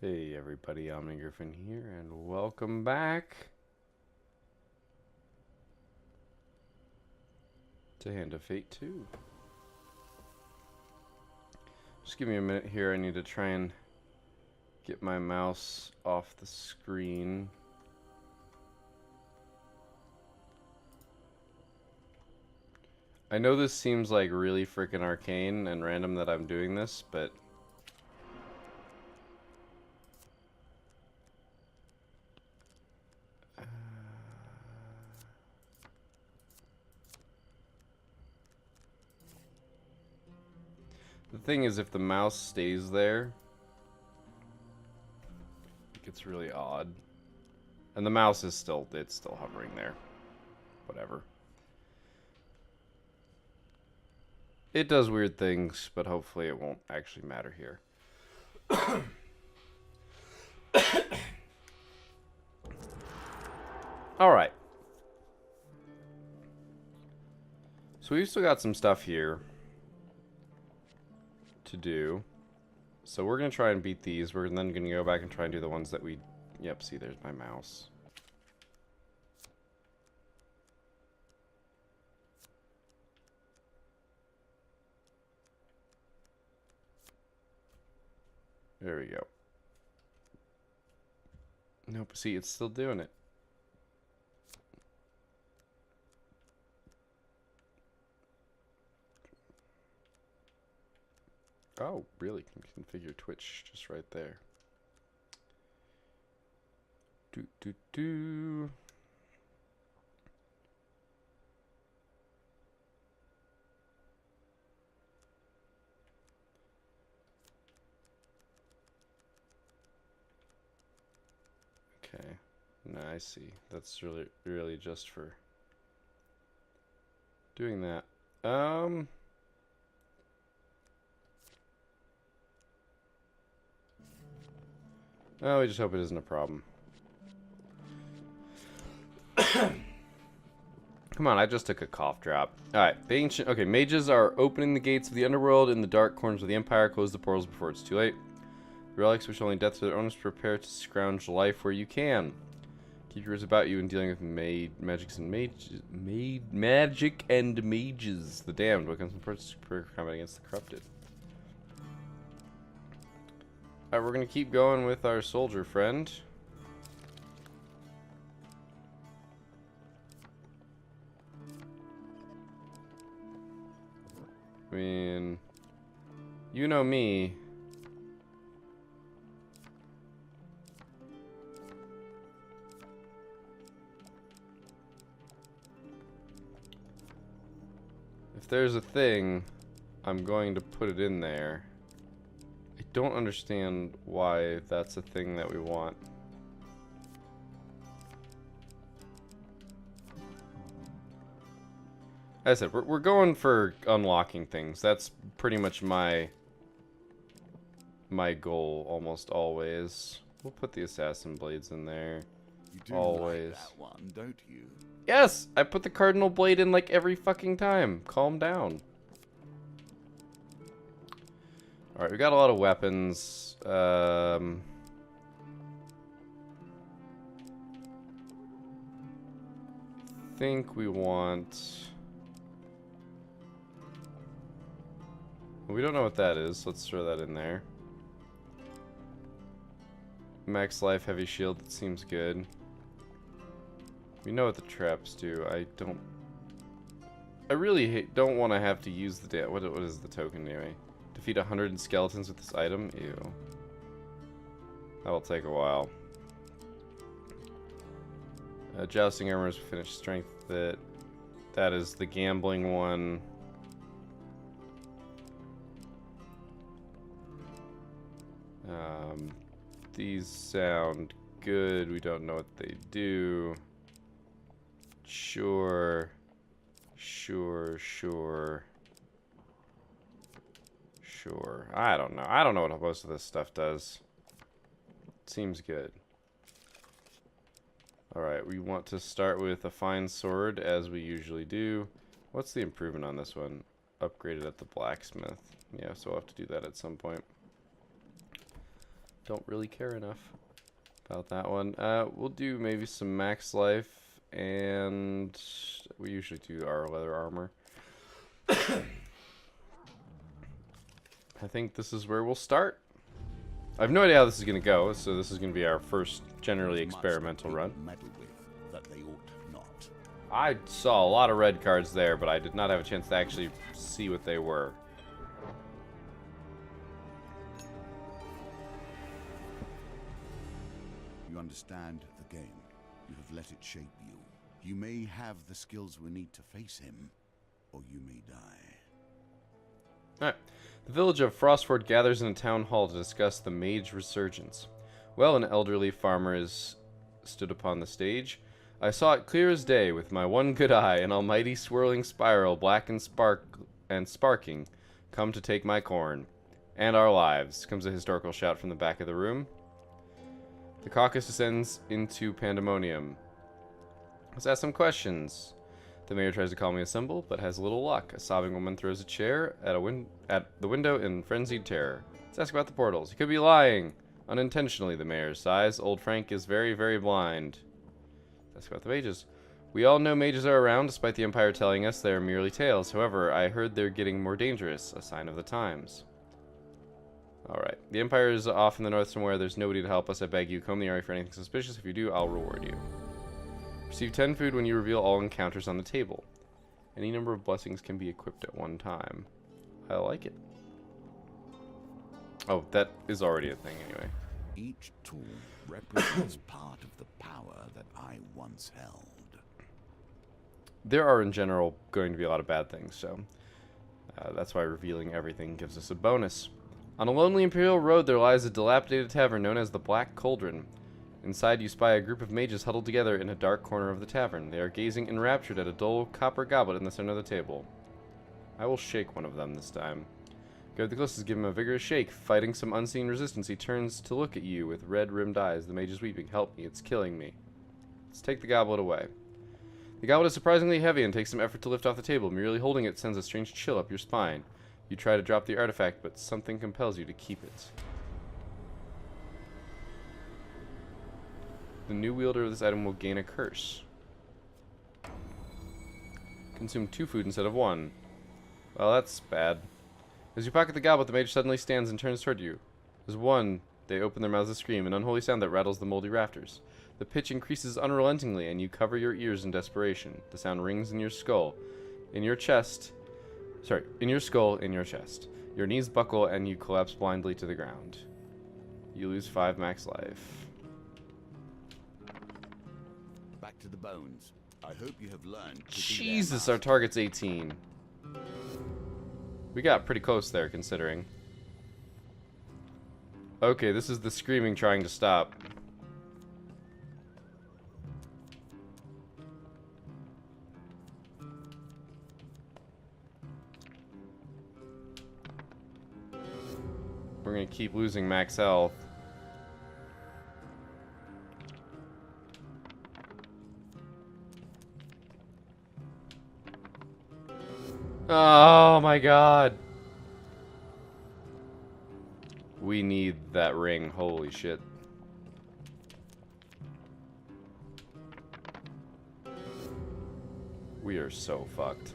Hey everybody, Omni Griffin here, and welcome back to Hand of Fate 2. Just give me a minute here, I need to try and get my mouse off the screen. I know this seems like really freaking arcane and random that I'm doing this, but the thing is, if the mouse stays there, it gets really odd. And the mouse is still hovering there. Whatever. It does weird things, but hopefully it won't actually matter here. Alright. So we've still got some stuff here to do. So we're going to try and beat these. We're then going to go back and try and do the ones that we... Yep, see, there's my mouse. There we go. Nope, see, it's still doing it. Oh, really? You can configure Twitch just right there. Do. Okay. No, I see. That's really just for doing that. Oh, we just hope it isn't a problem. Come on, I just took a cough drop. Alright, the ancient... Okay, mages are opening the gates of the underworld in the dark corners of the Empire. Close the portals before it's too late. The relics which only death to their owners, prepare to scrounge life where you can. Keep your wits about you in dealing with magic and mages. The damned. What comes from combat against the corrupted. Alright, we're going to keep going with our soldier friend. I mean, you know me. If there's a thing, I'm going to put it in there. I don't understand why that's a thing that we want. As I said, we're going for unlocking things. That's pretty much my goal almost always. We'll put the assassin blades in there. You do always. like that one, don't you? Yes! I put the cardinal blade in like every fucking time. Calm down. Alright, we got a lot of weapons. I think we want... We don't know what that is. Let's throw that in there. Max life, heavy shield. That seems good. We know what the traps do. I really don't want to have to use the... What is the token anyway? Defeat 100 skeletons with this item? Ew. That will take a while. Jousting armor is finished strength. That is the gambling one. These sound good. We don't know what they do. Sure. I don't know. I don't know what most of this stuff does. Seems good. Alright, we want to start with a fine sword, as we usually do. What's the improvement on this one? Upgraded at the blacksmith. Yeah, so we'll have to do that at some point. don't really care enough about that one. We'll do maybe some max life, and we usually do our leather armor. I think this is where we'll start. I have no idea how this is going to go, so this is going to be our first generally experimental run. That they ought not. I saw a lot of red cards there, but I did not have a chance to actually see what they were. You understand the game. You have let it shape you. You may have the skills we need to face him, or you may die. Alright. The village of Frostford gathers in a town hall to discuss the mage resurgence. Well, an elderly farmer is stood upon the stage. I saw it clear as day with my one good eye, an almighty swirling spiral, black and sparking, come to take my corn. And our lives, comes a historical shout from the back of the room. The caucus descends into pandemonium. Let's ask some questions. The mayor tries to call me a symbol, but has little luck. A sobbing woman throws a chair at the window in frenzied terror. Let's ask about the portals. He could be lying. Unintentionally, the mayor sighs. Old Frank is very, very blind. Let's ask about the mages. We all know mages are around, despite the Empire telling us they are merely tales. However, I heard they're getting more dangerous, a sign of the times. Alright. The Empire is off in the north somewhere. There's nobody to help us. I beg you, comb the area for anything suspicious. If you do, I'll reward you. Receive 10 food when you reveal all encounters on the table. Any number of blessings can be equipped at one time. I like it. Oh, that is already a thing anyway. Each tool represents part of the power that I once held. There are in general going to be a lot of bad things, so that's why revealing everything gives us a bonus. On a lonely Imperial road there lies a dilapidated tavern known as the Black Cauldron. Inside you spy a group of mages huddled together in a dark corner of the tavern. They are gazing enraptured at a dull copper goblet in the center of the table. I will shake one of them this time. Go to the closest, give him a vigorous shake. Fighting some unseen resistance, he turns to look at you with red-rimmed eyes. The mage is weeping. Help me, it's killing me. Let's take the goblet away. The goblet is surprisingly heavy and takes some effort to lift off the table. Merely holding it sends a strange chill up your spine. You try to drop the artifact, but something compels you to keep it. The new wielder of this item will gain a curse. Consume 2 food instead of 1. Well, that's bad. As you pocket the goblet, the mage suddenly stands and turns toward you. As one, they open their mouths to scream, an unholy sound that rattles the moldy rafters. The pitch increases unrelentingly, and you cover your ears in desperation. The sound rings in your skull. In your chest. Sorry, in your skull, in your chest. Your knees buckle, and you collapse blindly to the ground. You lose 5 max life. Back to the bones. I hope you have learned to Jesus, our target's 18. We got pretty close there, considering. Okay, this is the screaming trying to stop. We're gonna keep losing max health. Oh my god. We need that ring. Holy shit. We are so fucked.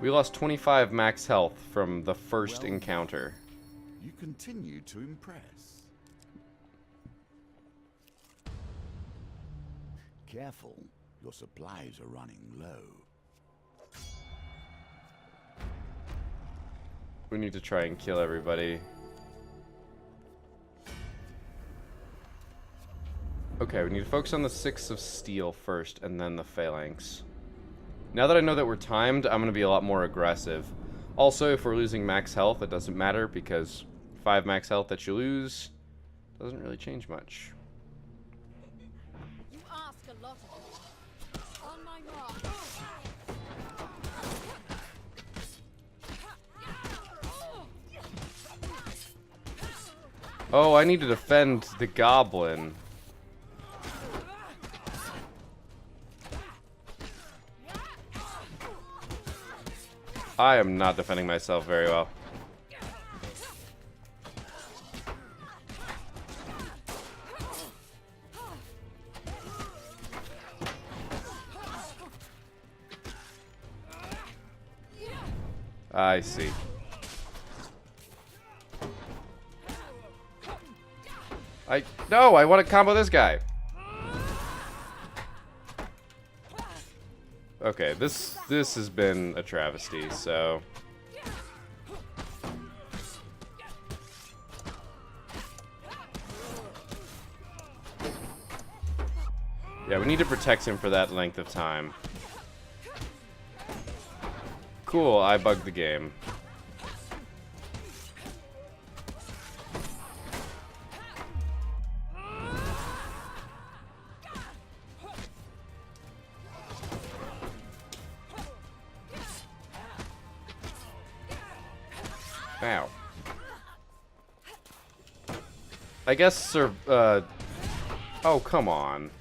We lost 25 max health from the first encounter. You continue to impress. Careful, your supplies are running low. We need to try and kill everybody. Okay, we need to focus on the 6 of steel first, and then the phalanx. Now that I know that we're timed, I'm going to be a lot more aggressive. Also, if we're losing max health, it doesn't matter, because 5 max health that you lose doesn't really change much. You ask a lot of me. On my mark. Oh, I need to defend the goblin. I am not defending myself very well. I see. No, I want to combo this guy. Okay, this has been a travesty, so yeah, we need to protect him for that length of time. Cool, I bugged the game. Ow. I guess, sir, oh, come on.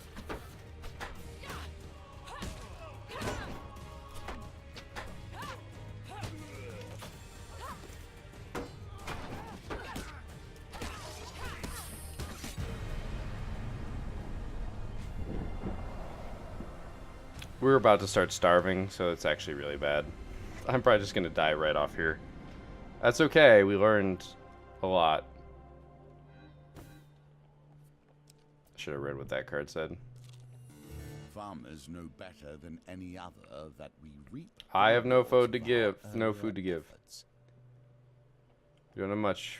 We're about to start starving, so it's actually really bad. I'm probably just gonna die right off here. That's okay, we learned a lot. Should have read what that card said. Farmers know better than any other that we reap. I have no food to our give. No earlier food to give. efforts. We don't have much.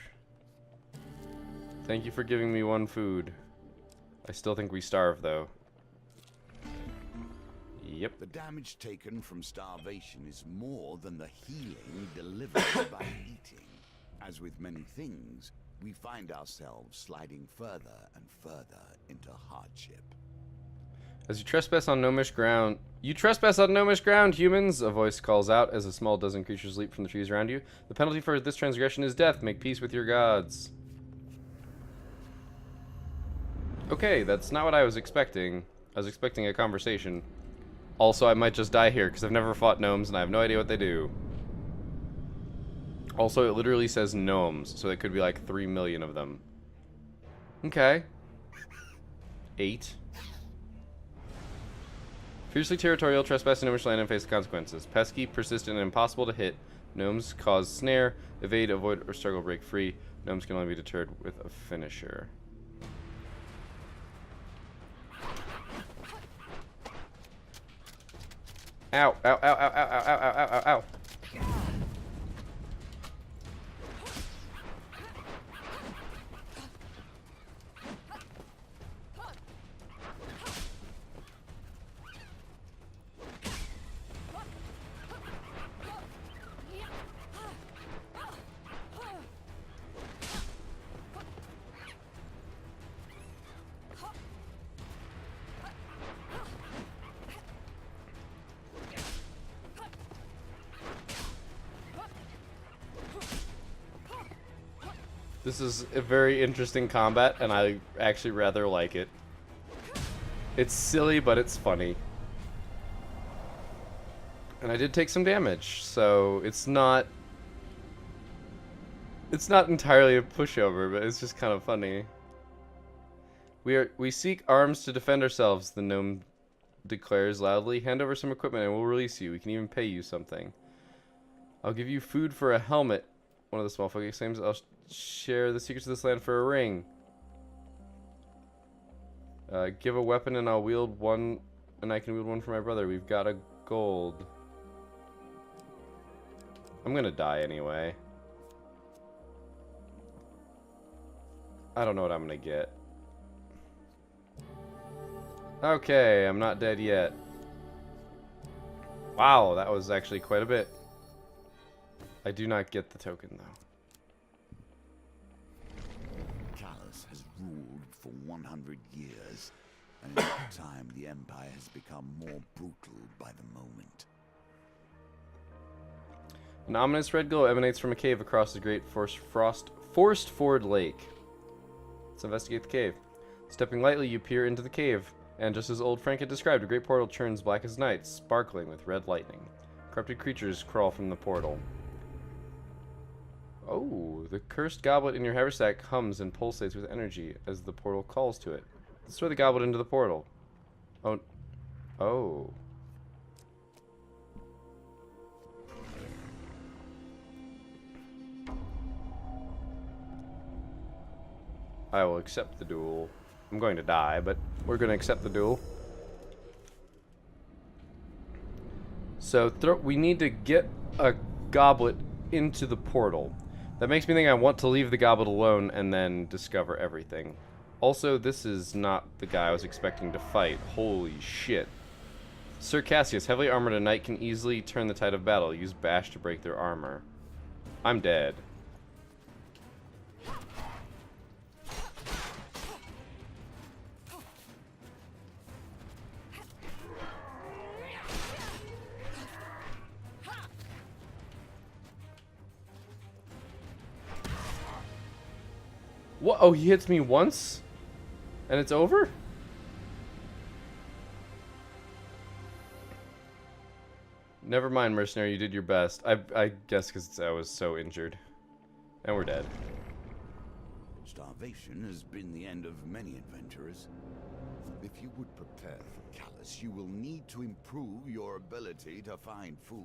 Thank you for giving me one food. I still think we starve, though. Yep. The damage taken from starvation is more than the healing delivered by eating. As with many things, we find ourselves sliding further and further into hardship. As you trespass on gnomish ground, humans, a voice calls out as a small dozen creatures leap from the trees around you. The penalty for this transgression is death. Make peace with your gods. Okay, that's not what I was expecting. I was expecting a conversation. Also, I might just die here, because I've never fought gnomes, and I have no idea what they do. Also, it literally says gnomes, so it could be like 3 million of them. Okay. 8. Fiercely territorial, trespass in gnomish land and face the consequences. Pesky, persistent, and impossible to hit. Gnomes cause snare, evade, avoid, or struggle, break free. Gnomes can only be deterred with a finisher. Ow, ow, ow, ow, ow, ow, ow, ow, ow, ow. This is a very interesting combat, and I actually rather like it. It's silly, but it's funny. And I did take some damage, so it's not entirely a pushover, but it's just kind of funny. We seek arms to defend ourselves, the gnome declares loudly. Hand over some equipment and we'll release you. We can even pay you something. I'll give you food for a helmet. One of the small folk exclaims. I'll share the secrets of this land for a ring. Give a weapon and I'll wield one, and I can wield one for my brother. We've got a gold. I'm gonna die anyway. I don't know what I'm gonna get. Okay, I'm not dead yet. Wow, that was actually quite a bit. I do not get the token though. Callus has ruled for 100 years, and in that time the Empire has become more brutal by the moment. An ominous red glow emanates from a cave across the great forest ford lake. Let's investigate the cave. Stepping lightly, you peer into the cave, and just as old Frank had described, a great portal turns black as night, sparkling with red lightning. Corrupted creatures crawl from the portal. Oh, the cursed goblet in your haversack hums and pulsates with energy as the portal calls to it. Let's throw the goblet into the portal. Oh. Oh. I will accept the duel. I'm going to die, but we're going to accept the duel. So we need to get a goblet into the portal. That makes me think I want to leave the goblet alone and then discover everything. Also, this is not the guy I was expecting to fight. Holy shit. Sir Cassius, heavily armored a knight can easily turn the tide of battle. Use bash to break their armor. I'm dead. What? Oh, he hits me once? And it's over? Never mind, mercenary. You did your best. I guess because I was so injured. And we're dead. Starvation has been the end of many adventurers. If you would prepare for Callus, you will need to improve your ability to find food.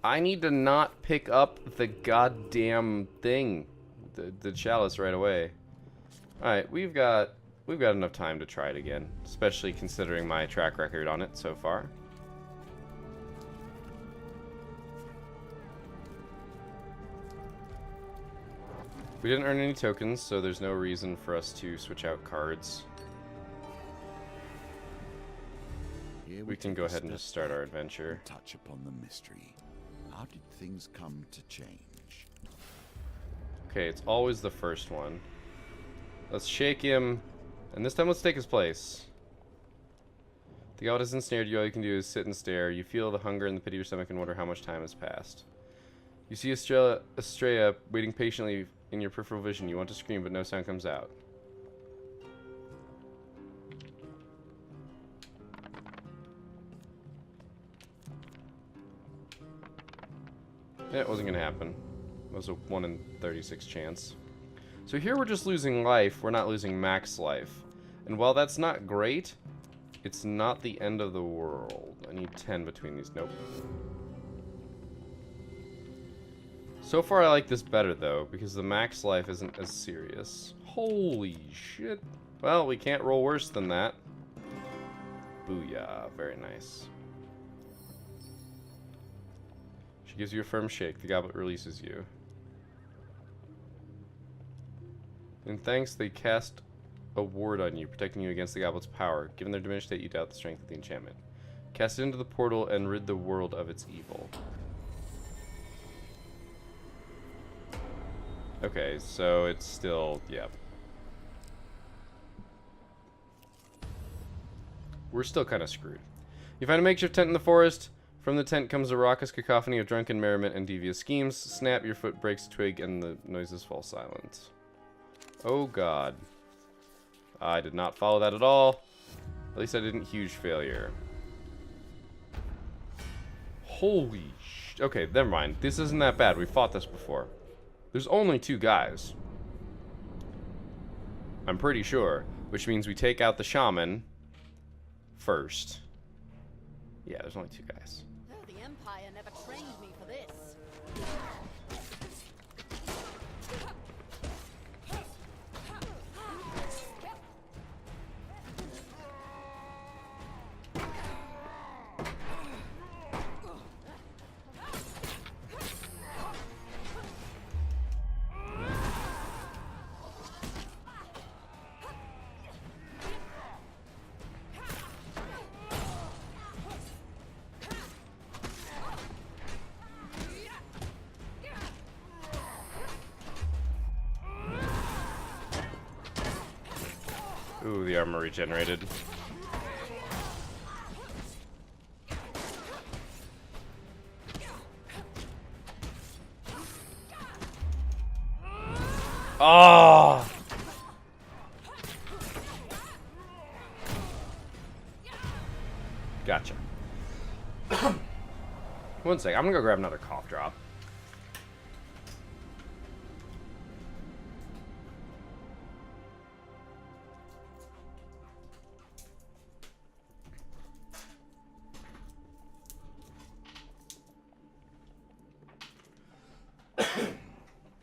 I need to not pick up the goddamn thing. The chalice right away. Alright, we've got enough time to try it again. Especially considering my track record on it so far. We didn't earn any tokens, so there's no reason for us to switch out cards. We can go ahead and just start our adventure. Touch upon the mystery. How did things come to change? Okay, it's always the first one. Let's shake him, and this time let's take his place. The god has ensnared you. All you can do is sit and stare. You feel the hunger in the pit of your stomach and wonder how much time has passed. You see Estrella waiting patiently in your peripheral vision. You want to scream, but no sound comes out. Yeah, it wasn't going to happen. It was a 1 in 36 chance. So here we're just losing life. We're not losing max life. And while that's not great, it's not the end of the world. I need 10 between these. Nope. So far I like this better though, because the max life isn't as serious. Holy shit. Well, we can't roll worse than that. Booyah. Very nice. She gives you a firm shake. The goblet releases you. In thanks, they cast a ward on you, protecting you against the goblet's power. Given their diminished state, you doubt the strength of the enchantment. Cast it into the portal and rid the world of its evil. Okay, so it's still, yeah. We're still kind of screwed. You find a makeshift tent in the forest. From the tent comes a raucous cacophony of drunken merriment and devious schemes. Snap, your foot breaks a twig and the noises fall silent. Oh god. I did not follow that at all. At least I didn't. Huge failure. Holy sh... Okay, never mind. This isn't that bad. We fought this before. There's only 2 guys. I'm pretty sure. Which means we take out the shaman first. Yeah, there's only 2 guys. Oh, the Empire never trained me for this. Ooh, the armor regenerated. Oh! Gotcha. One sec, I'm gonna go grab another cough drop.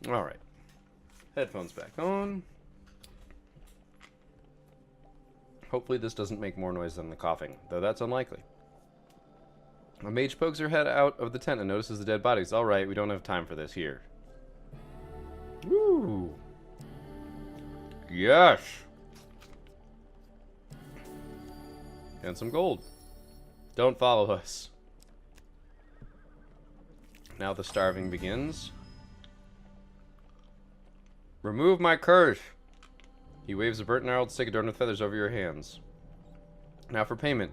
Alright. Headphones back on. Hopefully this doesn't make more noise than the coughing, though that's unlikely. A mage pokes her head out of the tent and notices the dead bodies. Alright, we don't have time for this here. Woo! Yes! And some gold. Don't follow us. Now the starving begins. Remove my curse! He waves a burnt gnarled stick adorned with feathers over your hands. Now for payment.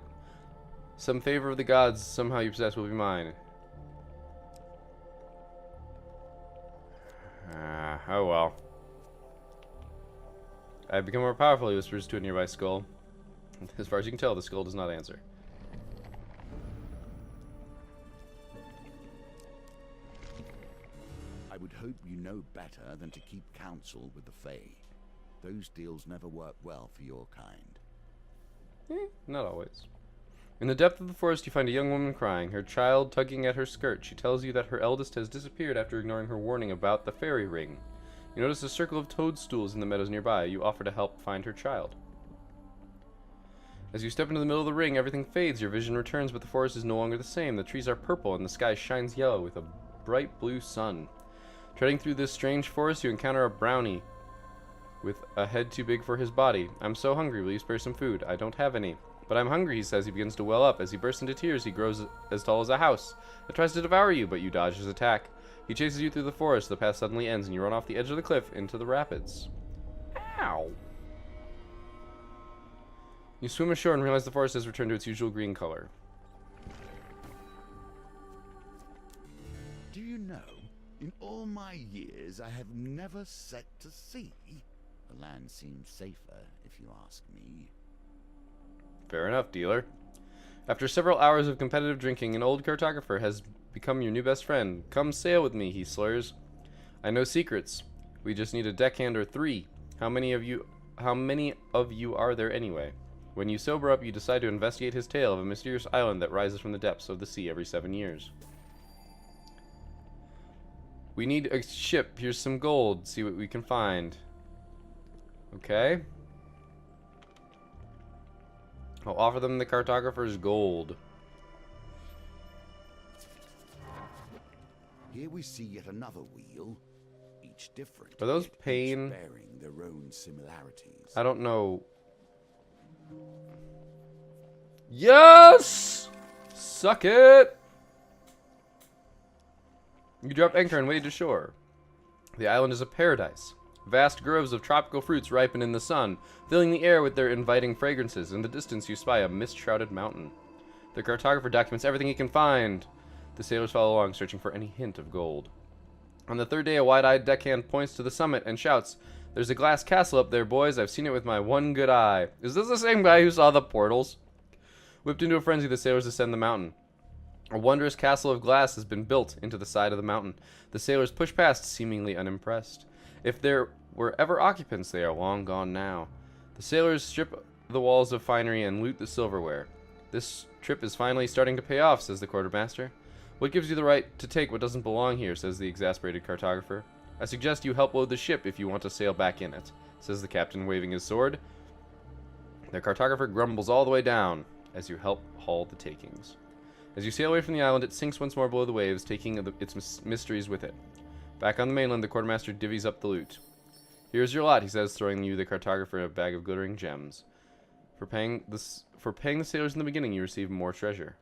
Some favor of the gods somehow you possess will be mine. Oh well. I have become more powerful, he whispers to a nearby skull. As far as you can tell, the skull does not answer. I would hope you know better than to keep counsel with the Fae. Those deals never work well for your kind. Not always. In the depth of the forest, you find a young woman crying, her child tugging at her skirt. She tells you that her eldest has disappeared after ignoring her warning about the fairy ring. You notice a circle of toadstools in the meadows nearby. You offer to help find her child. As you step into the middle of the ring, everything fades. Your vision returns, but the forest is no longer the same. The trees are purple, and the sky shines yellow with a bright blue sun. Treading through this strange forest, you encounter a brownie with a head too big for his body. I'm so hungry. Will you spare some food? I don't have any. But I'm hungry, he says. He begins to well up. As he bursts into tears, he grows as tall as a house. It tries to devour you, but you dodge his attack. He chases you through the forest. The path suddenly ends, and you run off the edge of the cliff into the rapids. Ow! You swim ashore and realize the forest has returned to its usual green color. Do you know, in all my years, I have never set to sea. The land seems safer, if you ask me. Fair enough, dealer. After several hours of competitive drinking, an old cartographer has become your new best friend. Come sail with me, he slurs. I know secrets. We just need a deckhand or 3. How many of you are there anyway? When you sober up, you decide to investigate his tale of a mysterious island that rises from the depths of the sea every 7 years. We need a ship. Here's some gold. See what we can find. Okay. I'll offer them the cartographer's gold. Here we see yet another wheel, each different. Are those yet each pain? bearing their own similarities. I don't know. Yes! Suck it! You drop anchor and wade to shore. The island is a paradise. Vast groves of tropical fruits ripen in the sun, filling the air with their inviting fragrances. In the distance, you spy a mist-shrouded mountain. The cartographer documents everything he can find. The sailors follow along, searching for any hint of gold. On the 3rd day, a wide-eyed deckhand points to the summit and shouts, "There's a glass castle up there, boys. I've seen it with my one good eye." Is this the same guy who saw the portals? Whipped into a frenzy, the sailors ascend the mountain. A wondrous castle of glass has been built into the side of the mountain. The sailors push past, seemingly unimpressed. If there were ever occupants, they are long gone now. The sailors strip the walls of finery and loot the silverware. This trip is finally starting to pay off, says the quartermaster. What gives you the right to take what doesn't belong here, says the exasperated cartographer. I suggest you help load the ship if you want to sail back in it, says the captain, waving his sword. The cartographer grumbles all the way down as you help haul the takings. As you sail away from the island, it sinks once more below the waves, taking its mysteries with it. Back on the mainland, the quartermaster divvies up the loot. Here's your lot, he says, throwing you, the cartographer, a bag of glittering gems. For paying the sailors in the beginning, you receive more treasure.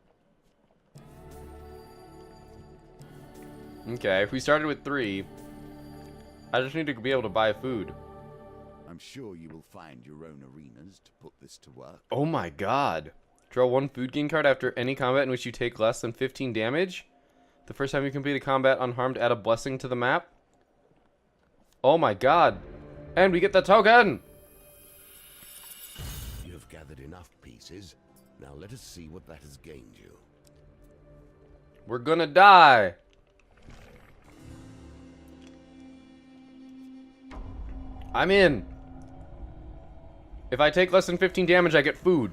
Okay, if we started with 3, I just need to be able to buy food. I'm sure you will find your own arenas to put this to work. Oh my god. Draw 1 food gain card after any combat in which you take less than 15 damage. The first time you complete a combat unharmed, add a blessing to the map. Oh my god. And we get the token! You have gathered enough pieces. Now let us see what that has gained you. We're gonna die. I'm in. If I take less than 15 damage, I get food.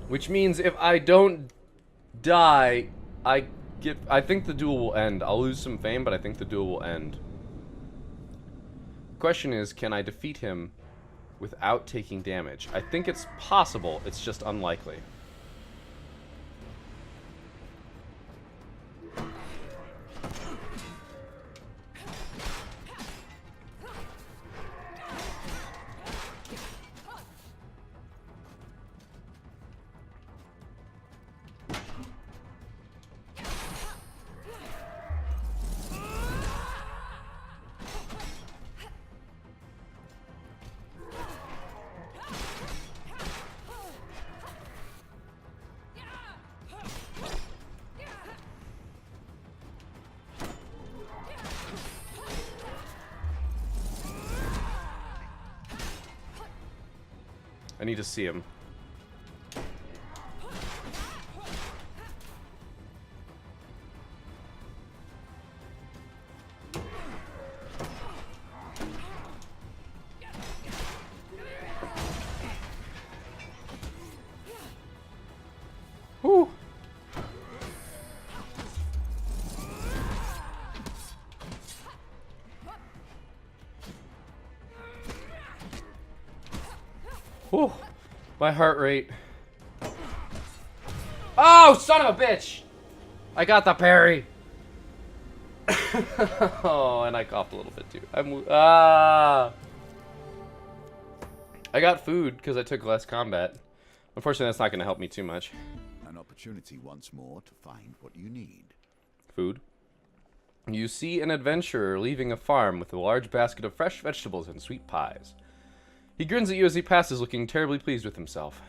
Which means if I don't die, I think the duel will end. I'll lose some fame, but I think the duel will end. Question is, can I defeat him without taking damage. I think it's possible, it's just unlikely. I need to see him. Whew. Whew. My heart rate. Oh, son of a bitch! I got the parry. Oh, and I coughed a little bit too. I got food because I took less combat. Unfortunately, that's not going to help me too much. An opportunity once more to find what you need. Food. You see an adventurer leaving a farm with a large basket of fresh vegetables and sweet pies. He grins at you as he passes, looking terribly pleased with himself.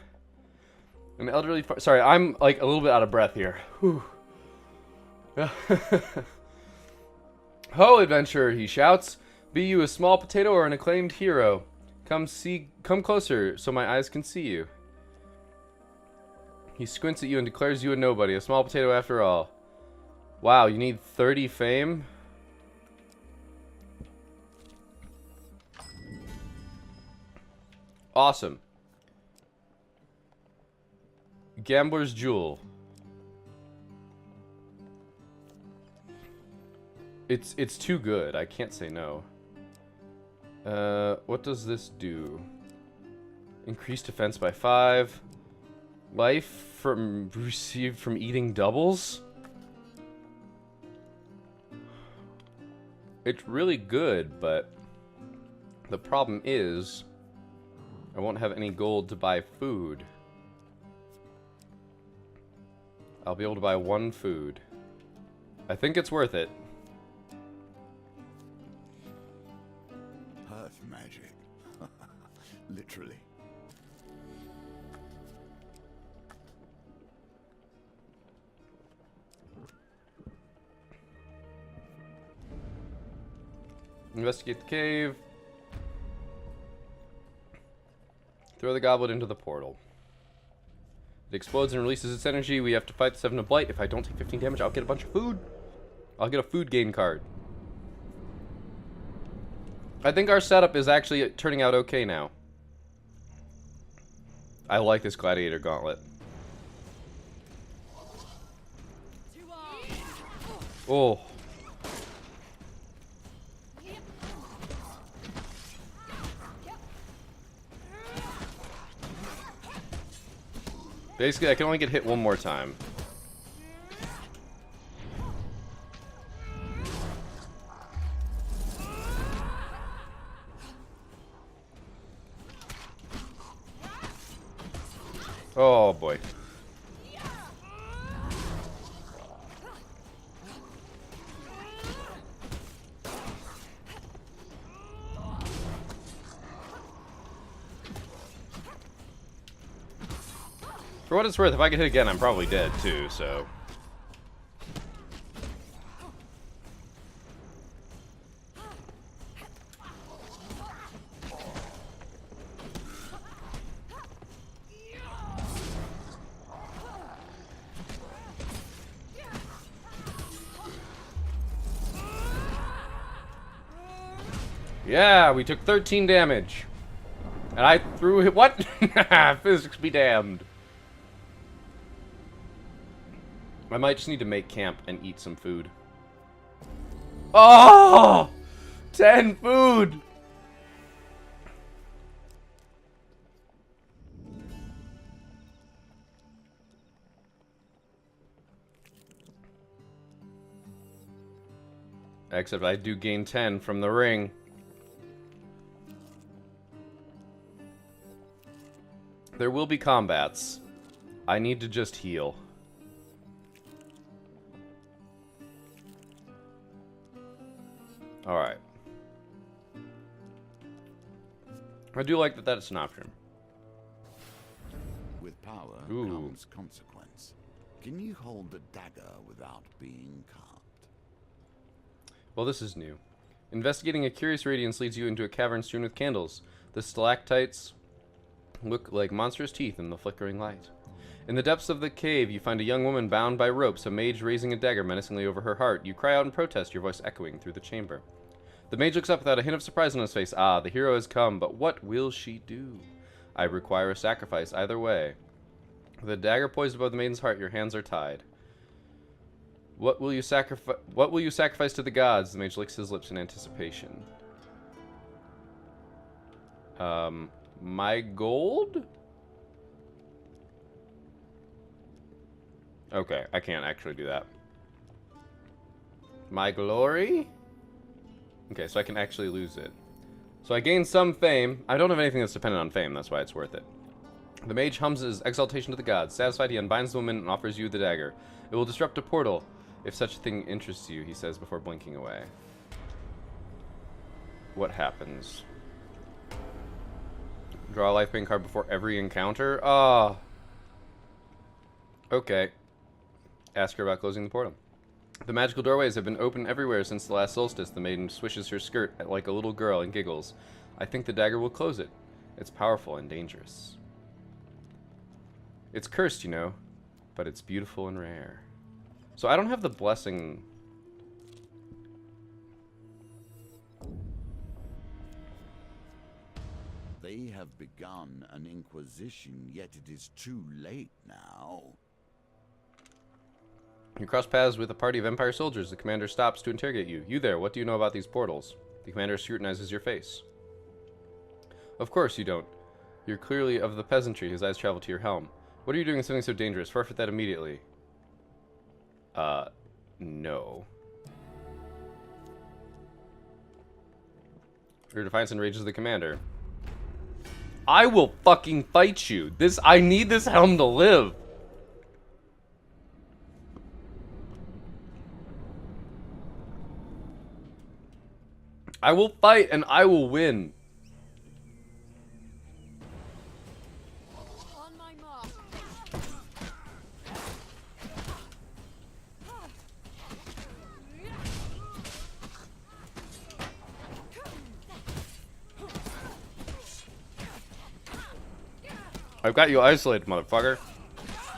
An elderly sorry, I'm like a little bit out of breath here. Whew. Ho, adventurer, he shouts. Be you a small potato or an acclaimed hero. Come closer so my eyes can see you. He squints at you and declares you a nobody, a small potato after all. Wow, you need 30 fame? Awesome. Gambler's Jewel. It's too good. I can't say no. What does this do? Increase defense by 5. Life received from eating doubles? It's really good, but the problem is I won't have any gold to buy food. I'll be able to buy 1 food. I think it's worth it. Hearth magic. Literally. Investigate the cave. Throw the goblet into the portal. It explodes and releases its energy. We have to fight the 7 of Blight. If I don't take 15 damage, I'll get a bunch of food. I'll get a food gain card. I think our setup is actually turning out okay now. I like this gladiator gauntlet. Oh. Basically, I can only get hit 1 more time. Oh boy. For what it's worth, if I get hit again, I'm probably dead too, so. Yeah, we took 13 damage. And I threw it. What? Physics be damned. I might just need to make camp and eat some food. Oh! 10 food! Except I do gain 10 from the ring. There will be combats. I need to just heal. Alright. I do like that that's an option. With power Ooh. comes consequence. Can you hold the dagger without being carved? Well, this is new. Investigating a curious radiance leads you into a cavern strewn with candles. The stalactites look like monstrous teeth in the flickering light. In the depths of the cave, you find a young woman bound by ropes, a mage raising a dagger menacingly over her heart. You cry out in protest, your voice echoing through the chamber. The mage looks up without a hint of surprise on his face. Ah, the hero has come, but what will she do? I require a sacrifice either way. With a dagger poised above the maiden's heart, your hands are tied. What will you sacrifice? What will you sacrifice to the gods? The mage licks his lips in anticipation. My gold? Okay, I can't actually do that. My glory? Okay, so I can actually lose it. So I gain some fame. I don't have anything that's dependent on fame, that's why it's worth it. The mage hums his exaltation to the gods. Satisfied, he unbinds the woman and offers you the dagger. It will disrupt a portal, if such a thing interests you, he says before blinking away. What happens? Draw a life bane card before every encounter? Ah. Okay. Ask her about closing the portal. The magical doorways have been open everywhere since the last solstice. The maiden swishes her skirt like a little girl and giggles. I think the dagger will close it. It's powerful and dangerous. It's cursed, you know, but it's beautiful and rare. So I don't have the blessing. They have begun an inquisition, yet it is too late now. You cross paths with a party of Empire soldiers. The commander stops to interrogate you. You there, what do you know about these portals? The commander scrutinizes your face. Of course you don't. You're clearly of the peasantry. His eyes travel to your helm. What are you doing with something so dangerous? Forfeit that immediately. No. Your defiance enrages the commander. I will fucking fight you. I need this helm to live. I will fight and I will win. On my mark. I've got you isolated, motherfucker.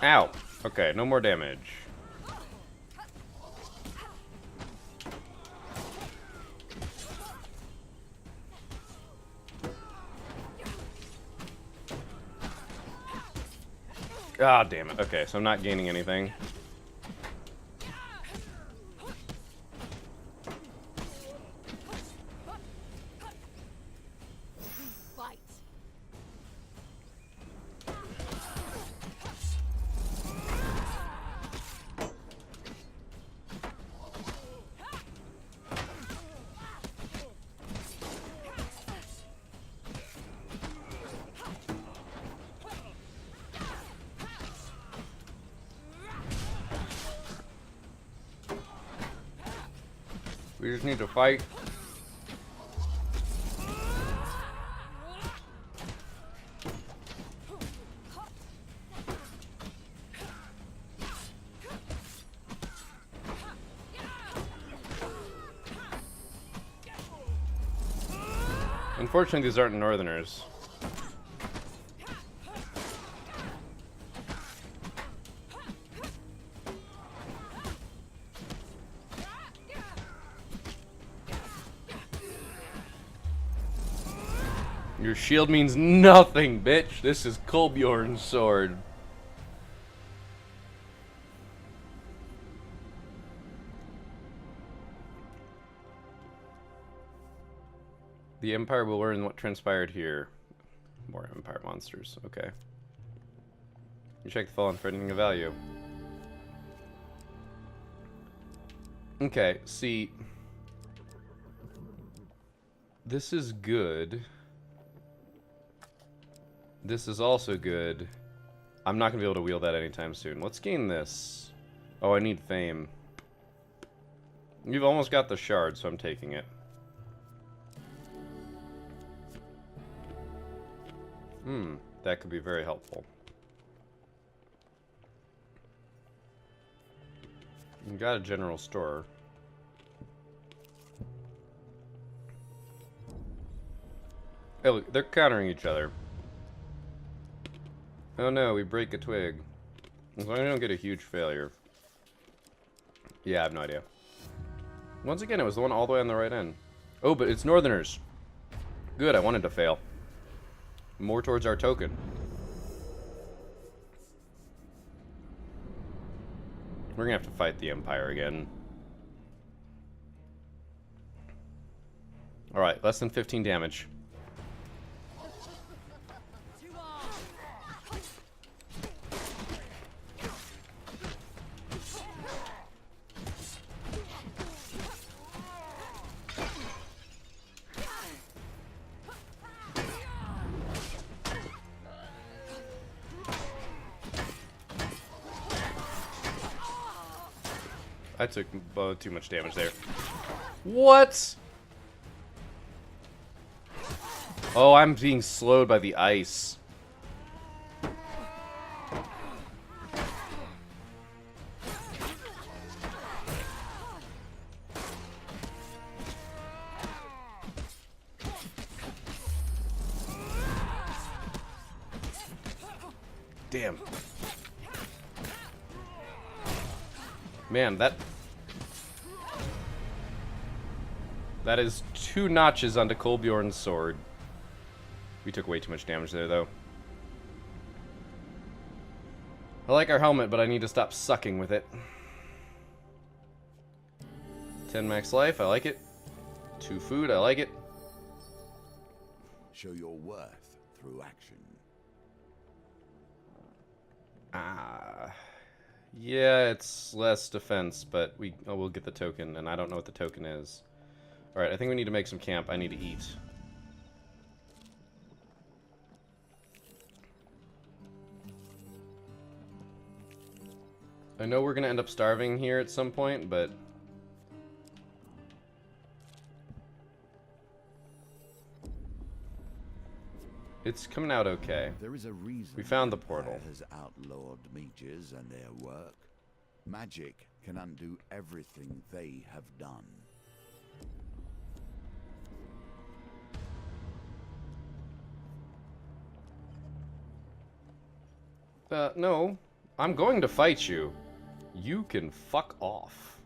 Ow. Okay, no more damage. Ah, damn it. Okay, so I'm not gaining anything. Fight. We just need to fight. Unfortunately, these aren't northerners. Your shield means nothing, bitch. This is Kolbjorn's sword. The Empire will learn what transpired here. More Empire monsters. Okay. You check the fallen for anything of value. Okay, see. This is good. This is also good. I'm not going to be able to wield that anytime soon. Let's gain this. Oh, I need fame. You've almost got the shard, so I'm taking it. That could be very helpful. You got a general store. Hey, look, they're countering each other. Oh no, we break a twig. As long as I don't get a huge failure. Yeah, I have no idea. Once again, it was the one all the way on the right end. Oh, but it's Northerners. Good, I wanted to fail. More towards our token. We're gonna have to fight the Empire again. Alright, less than 15 damage. I took too much damage there. What? Oh, I'm being slowed by the ice. Damn. Man, that is 2 notches onto Kolbjorn's sword. We took way too much damage there, though. I like our helmet, but I need to stop sucking with it. 10 max life, I like it. 2 food, I like it. Show your worth through action. Yeah, it's less defense, but we'll get the token, and I don't know what the token is. Alright, I think we need to make some camp. I need to eat. I know we're gonna end up starving here at some point, but it's coming out okay. There is a reason we found the portal. Empire has outlawed mages and their work. Magic can undo everything they have done. No. I'm going to fight you. You can fuck off.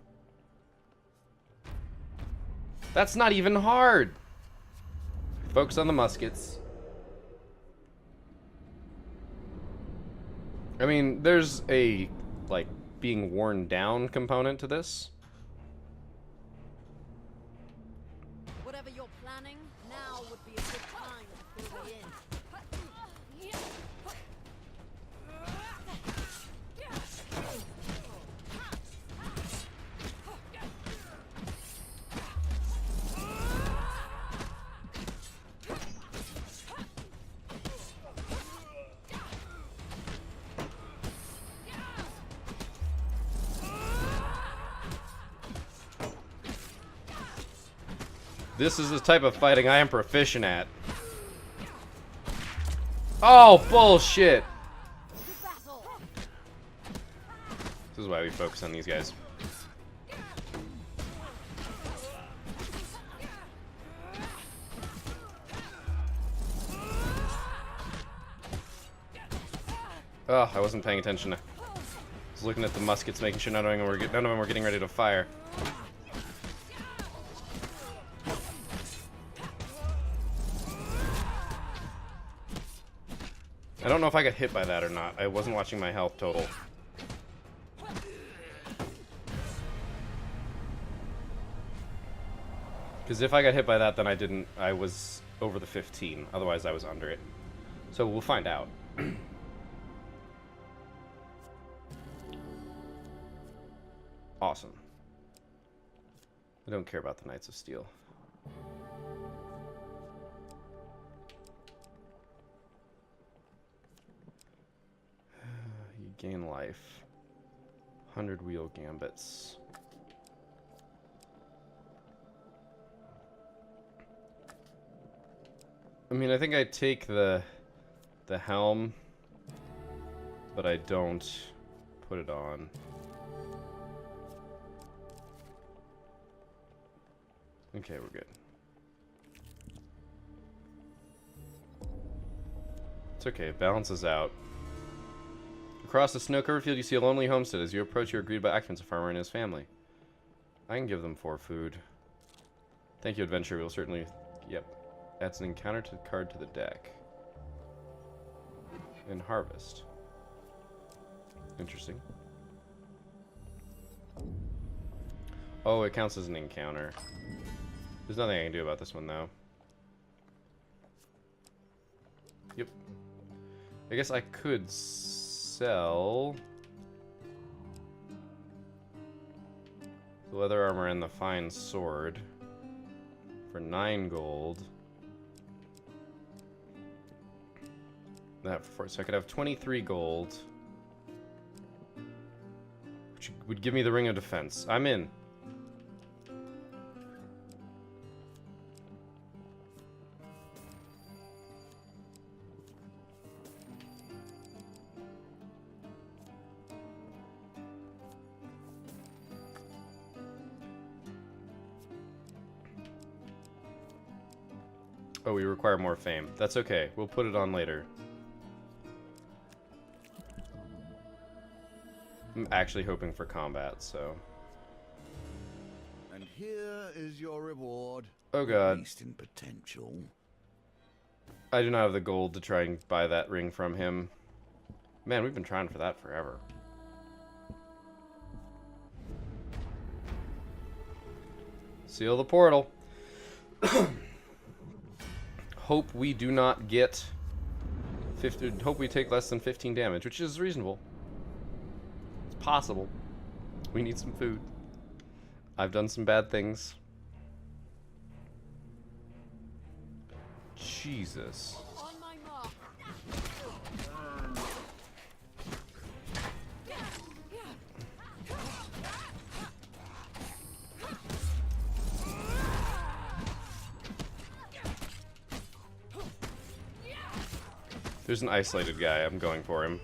That's not even hard. Focus on the muskets. I mean, there's a, like, being worn down component to this. Whatever you're planning, now would be a good time to fill me in. This is the type of fighting I am proficient at. Oh, bullshit! This is why we focus on these guys. Oh, I wasn't paying attention. I was looking at the muskets, making sure none of them were getting ready to fire. I don't know if I got hit by that or not. I wasn't watching my health total. Because if I got hit by that, then I was over the 15. Otherwise, I was under it. So we'll find out. Awesome. I don't care about the Knights of Steel. Gain life. 100 wheel gambits. I mean, I think I take the helm, but I don't put it on. Okay, we're good. It's okay, it balances out. Across the snow-covered field, you see a lonely homestead. As you approach, you're greeted by occupants, a farmer and his family. I can give them 4 food. Thank you, adventure. We'll certainly... Yep. Adds an encounter to the card to the deck. And harvest. Interesting. Oh, it counts as an encounter. There's nothing I can do about this one, though. Yep. I guess I could sell the leather armor and the fine sword for 9 gold. That for, so I could have 23 gold, which would give me the ring of defense. I'm in. Oh, we require more fame. That's okay. We'll put it on later. I'm actually hoping for combat, so... And here is your reward. Oh god. At least in potential. I do not have the gold to try and buy that ring from him. Man, we've been trying for that forever. Seal the portal. Hope we do not get 50, hope we take less than 15 damage, which is reasonable. It's possible. We need some food. I've done some bad things. Jesus. On my mark. There's an isolated guy. I'm going for him.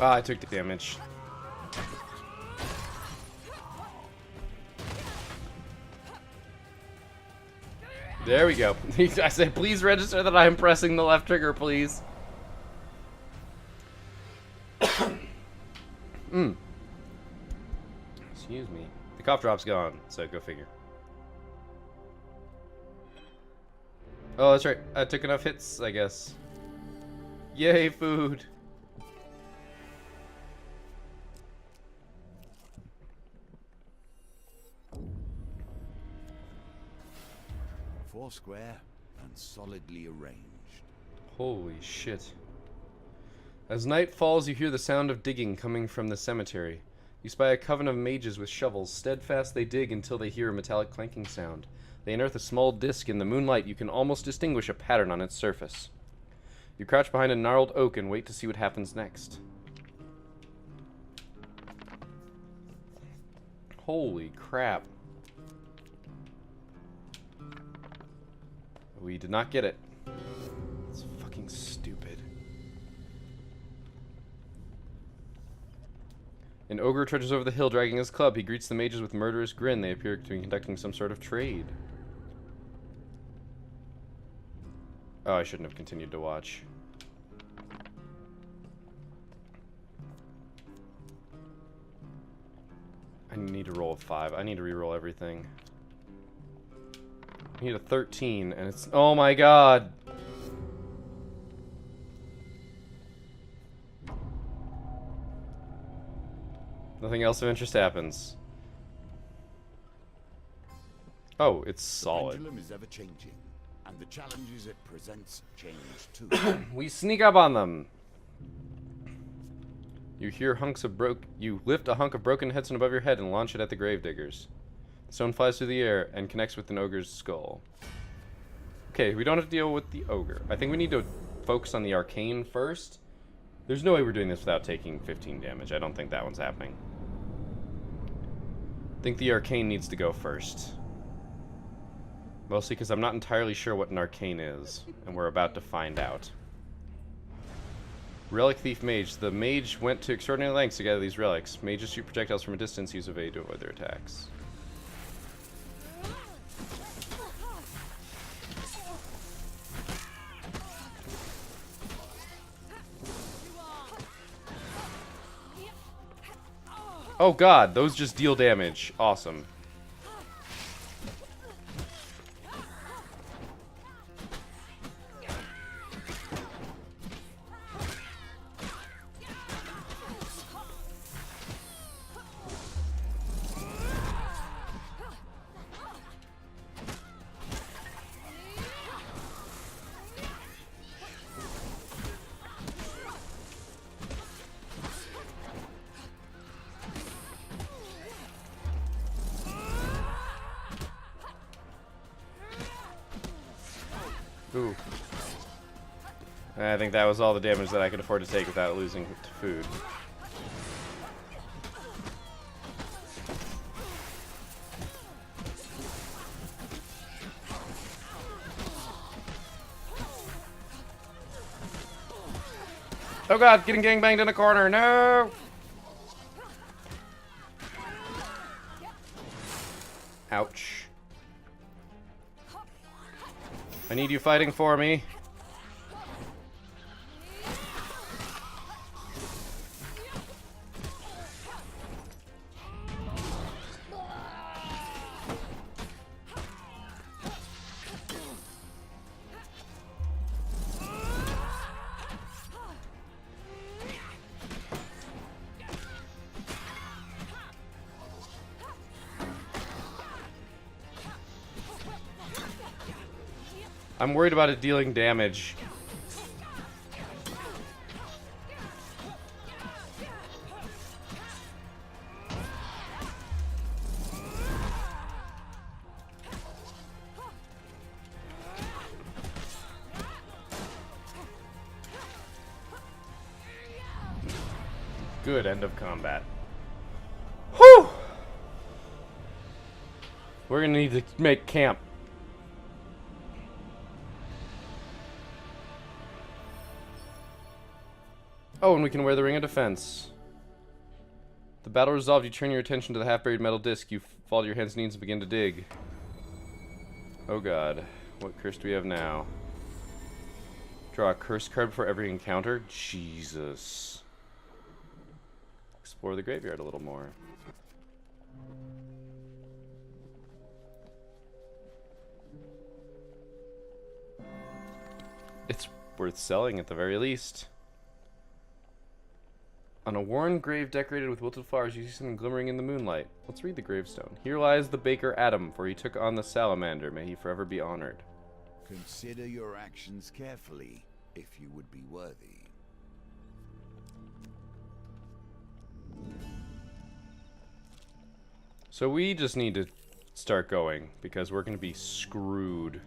Ah, I took the damage. There we go. I said, please register that I am pressing the left trigger, please. Excuse me. The cough drop's gone, so go figure. Oh, that's right. I took enough hits, I guess. Yay, food. Four square and solidly arranged. Holy shit. As night falls, you hear the sound of digging coming from the cemetery. You spy a coven of mages with shovels. Steadfast they dig until they hear a metallic clanking sound. They unearth a small disc in the moonlight. You can almost distinguish a pattern on its surface. You crouch behind a gnarled oak and wait to see what happens next. Holy crap. We did not get it. It's fucking stupid. An ogre trudges over the hill dragging his club. He greets the mages with a murderous grin. They appear to be conducting some sort of trade. Oh, I shouldn't have continued to watch. I need to roll a 5. I need to re-roll everything. I need a 13, and it's... Oh my god! Nothing else of interest happens. Oh, it's solid. The pendulum is ever changing, and the challenges it presents change too. We sneak up on them. You hear hunks of You lift a hunk of broken headstone above your head and launch it at the gravediggers. The stone flies through the air and connects with an ogre's skull. Okay, we don't have to deal with the ogre. I think we need to focus on the arcane first. There's no way we're doing this without taking 15 damage. I don't think that one's happening. I think the arcane needs to go first. Mostly because I'm not entirely sure what an arcane is, and we're about to find out. Relic Thief Mage. The mage went to extraordinary lengths to gather these relics. Mages shoot projectiles from a distance, use evade to avoid their attacks. Oh god, those just deal damage. Awesome. Ooh. I think that was all the damage that I could afford to take without losing to food. Oh god, getting gangbanged in a corner, no! Ouch. I need you fighting for me. I'm worried about it dealing damage. Good end of combat. Whew! We're gonna need to make camp. Oh, and we can wear the Ring of Defense. The battle resolved, you turn your attention to the half-buried metal disc. You fall to your hands and knees and begin to dig. Oh god. What curse do we have now? Draw a curse card before every encounter? Jesus. Explore the graveyard a little more. It's worth selling at the very least. On a worn grave decorated with wilted flowers, you see something glimmering in the moonlight. Let's read the gravestone. Here lies the baker Adam, for he took on the salamander. May he forever be honored. Consider your actions carefully. if you would be worthy. So we just need to start going, because we're going to be screwed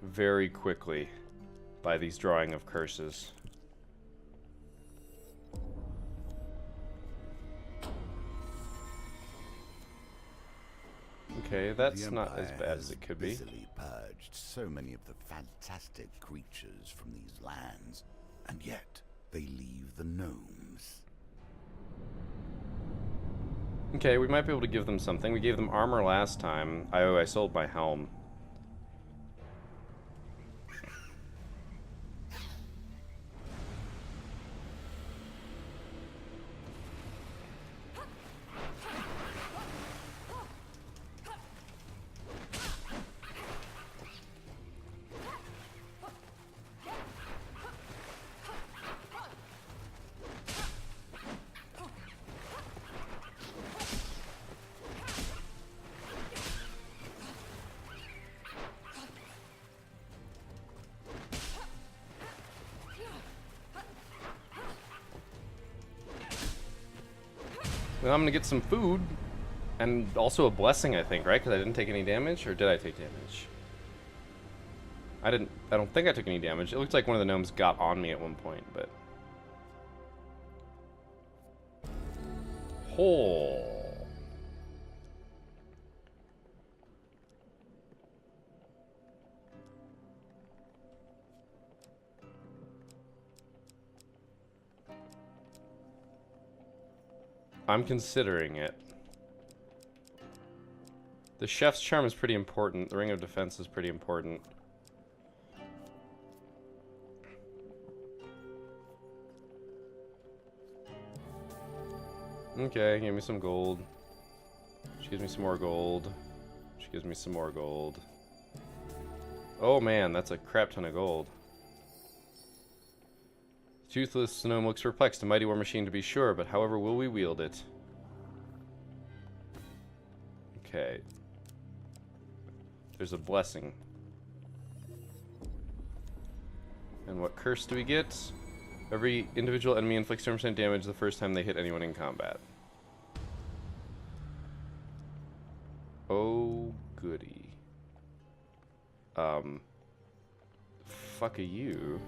very quickly by these drawing of curses. Okay, that's The not as Empire bad has as it could be. busily purged so many of the fantastic creatures from these lands, and yet they leave the gnomes. Okay, we might be able to give them something. We gave them armor last time. I sold my helm. Well, I'm gonna get some food, and also a blessing, I think, right? Because I didn't take any damage, or did I take damage? I didn't. I don't think I took any damage. It looked like one of the gnomes got on me at one point, but. Hole. I'm considering it. The chef's charm is pretty important. The ring of defense is pretty important. Okay, give me some gold. She gives me some more gold. She gives me some more gold. Oh man, that's a crap ton of gold. Toothless gnome looks perplexed. A mighty war machine to be sure, but however will we wield it? Okay. There's a blessing. And what curse do we get? Every individual enemy inflicts 10% damage the first time they hit anyone in combat. Oh, goody. Fuck you.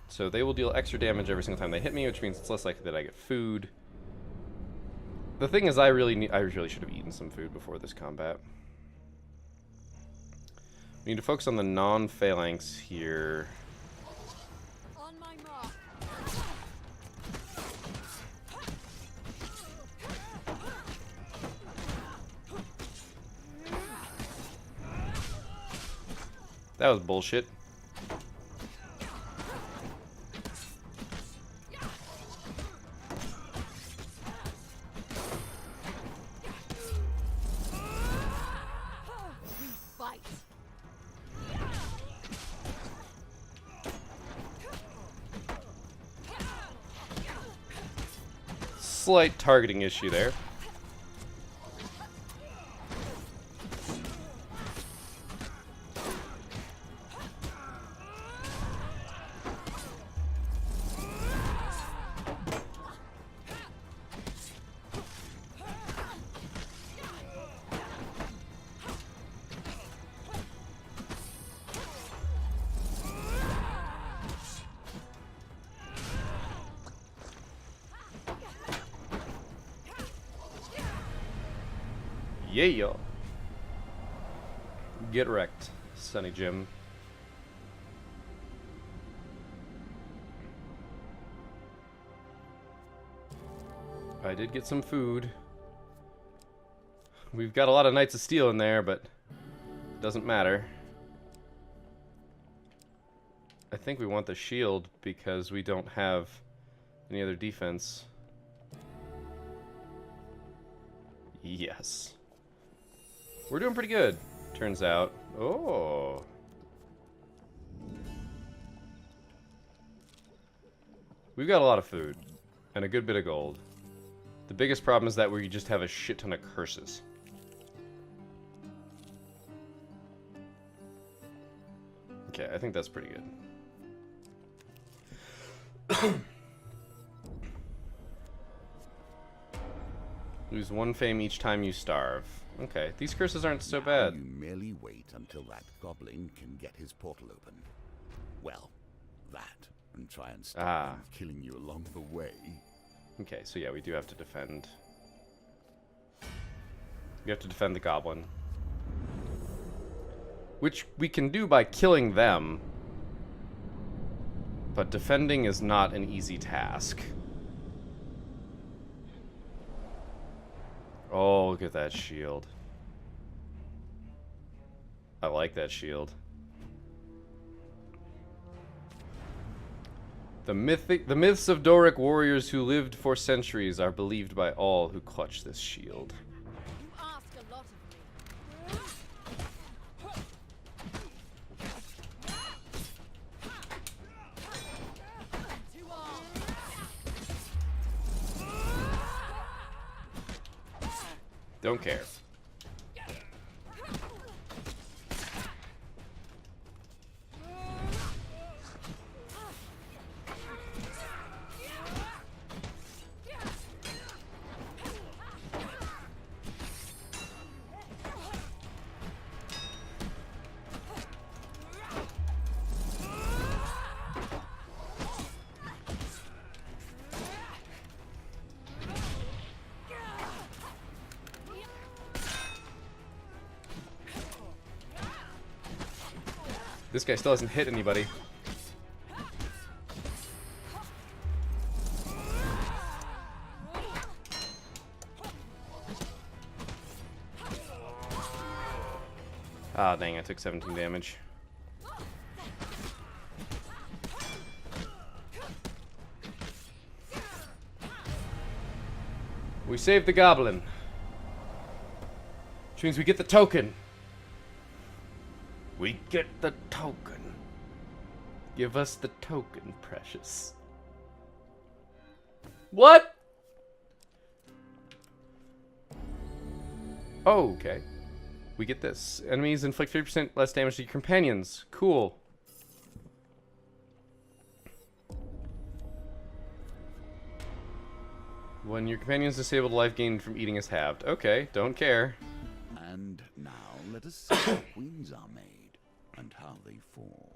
So they will deal extra damage every single time they hit me, which means it's less likely that I get food. The thing is, I really should have eaten some food before this combat. We need to focus on the non-phalanx here. On my mark. That was bullshit. Fight. Slight targeting issue there. Yeah. Get wrecked, Sonny Jim. I did get some food. We've got a lot of Knights of Steel in there, but it doesn't matter. I think we want the shield because we don't have any other defense. Yes. We're doing pretty good, turns out. Oh. We've got a lot of food and a good bit of gold. The biggest problem is that we just have a shit ton of curses. I think that's pretty good. Lose 1 fame each time you starve. Okay, these curses aren't so bad. You merely wait until that goblin can get his portal open. Well, that, and try and stop him killing you along the way. Okay, so yeah, we do have to defend. We have to defend the goblin. Which we can do by killing them. But defending is not an easy task. Oh, look at that shield. I like that shield. The myths of Doric warriors who lived for centuries are believed by all who clutch this shield. You ask a lot of me. Two arms. Don't care. This guy still hasn't hit anybody. Ah, dang, I took 17 damage. We saved the goblin. Which means we get the token. We get the token. Give us the token, precious. What? Oh, okay. We get this. Enemies inflict 30% less damage to your companions. Cool. When your companion's disabled, life gained from eating is halved. Okay, don't care. And now let us see how queens are made and how they fall.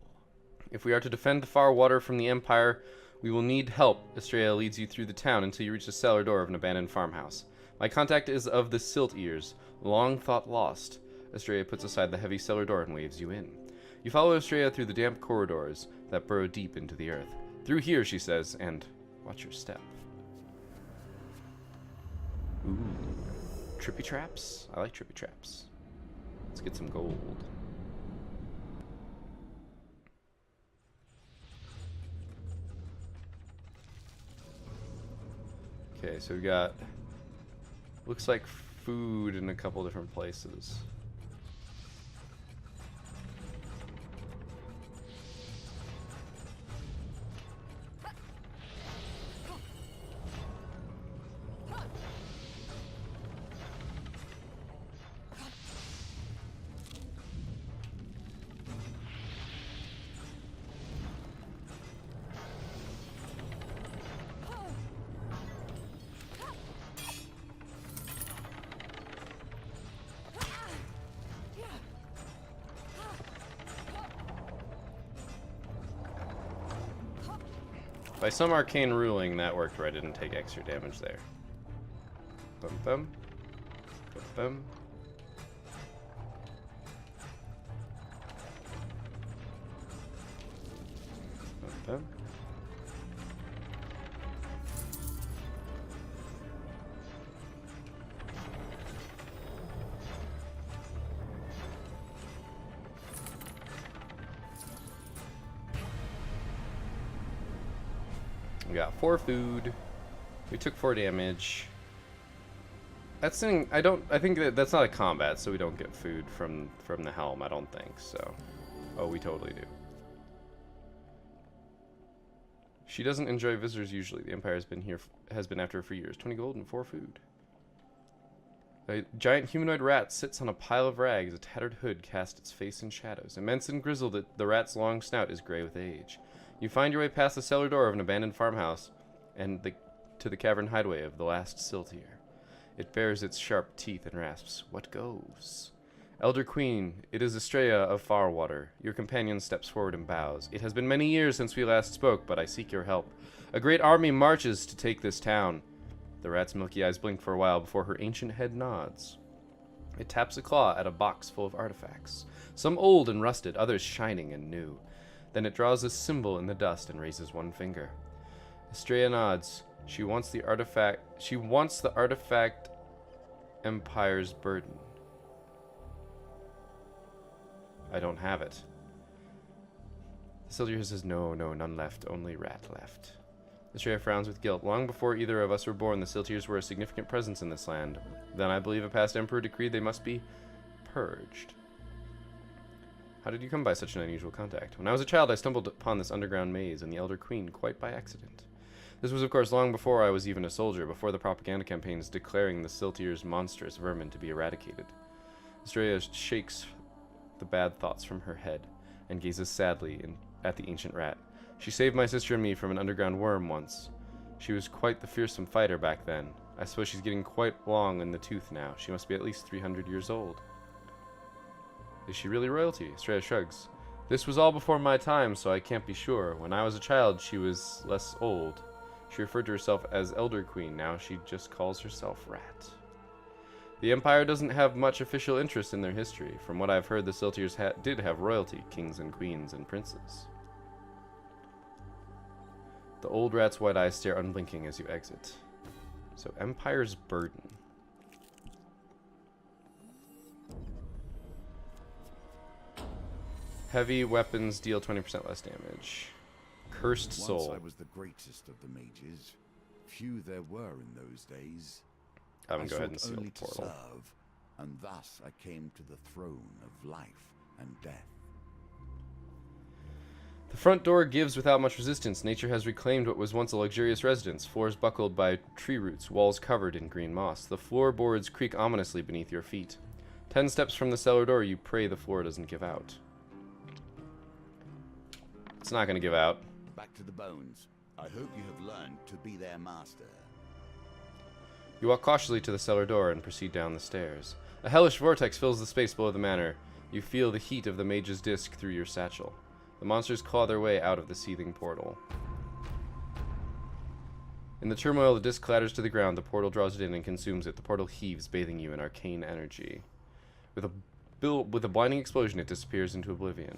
If we are to defend the far water from the Empire, we will need help. Estrella leads you through the town until you reach the cellar door of an abandoned farmhouse. My contact is of the Silt Ears, long thought lost. Estrella puts aside the heavy cellar door and waves you in. You follow Estrella through the damp corridors that burrow deep into the earth. Through here, she says, and watch your step. Ooh. Trippy traps? I like trippy traps. Let's get some gold. Okay, so we got, looks like food in a couple different places. By some arcane ruling, that worked where I didn't take extra damage there. Bum bum. Bum bum. Bum bum. We got 4 food. We took 4 damage. That's thing. I think that's not a combat, so we don't get food from the helm. I don't think so. Oh, we totally do. She doesn't enjoy visitors usually. The Empire has been after her for years. 20 gold and 4 food. A giant humanoid rat sits on a pile of rags. A tattered hood casts its face in shadows. Immense and grizzled, the rat's long snout is gray with age. You find your way past the cellar door of an abandoned farmhouse and to the cavern hideaway of the last Siltier. It bares its sharp teeth and rasps. What goes? Elder Queen, it is Estrella of Farwater. Your companion steps forward and bows. It has been many years since we last spoke, but I seek your help. A great army marches to take this town. The rat's milky eyes blink for a while before her ancient head nods. It taps a claw at a box full of artifacts, some old and rusted, others shining and new. Then it draws a symbol in the dust and raises one finger. Estrella nods. She wants the artifact Empire's burden. I don't have it. The Siltier says, no, none left, only rat left. Estrella frowns with guilt. Long before either of us were born, the Siltiers were a significant presence in this land. Then I believe a past emperor decreed they must be purged. How did you come by such an unusual contact? When I was a child, I stumbled upon this underground maze and the Elder Queen quite by accident. This was, of course, long before I was even a soldier, before the propaganda campaigns declaring the Siltiers monstrous vermin to be eradicated. Estrella shakes the bad thoughts from her head and gazes sadly at the ancient rat. She saved my sister and me from an underground worm once. She was quite the fearsome fighter back then. I suppose she's getting quite long in the tooth now. She must be at least 300 years old. Is she really royalty? Estrella shrugs. This was all before my time, so I can't be sure. When I was a child, she was less old. She referred to herself as Elder Queen. Now she just calls herself Rat. The Empire doesn't have much official interest in their history. From what I've heard, the Siltiers did have royalty, kings and queens and princes. The old rat's white eyes stare unblinking as you exit. So, Empire's burden. Heavy weapons deal 20% less damage. Cursed soul. Once I was the greatest of the mages. Few there were in those days. I'm gonna go ahead and sought seal the only to portal. serve, and thus I came to the throne of life and death. The front door gives without much resistance. Nature has reclaimed what was once a luxurious residence. Floors buckled by tree roots, walls covered in green moss. The floorboards creak ominously beneath your feet. 10 steps from the cellar door, you pray the floor doesn't give out. It's not going to give out. Back to the bones. I hope you have learned to be their master. You walk cautiously to the cellar door and proceed down the stairs. A hellish vortex fills the space below the manor. You feel the heat of the mage's disc through your satchel. The monsters claw their way out of the seething portal. In the turmoil, the disc clatters to the ground. The portal draws it in and consumes it. The portal heaves, bathing you in arcane energy. With a blinding explosion, it disappears into oblivion.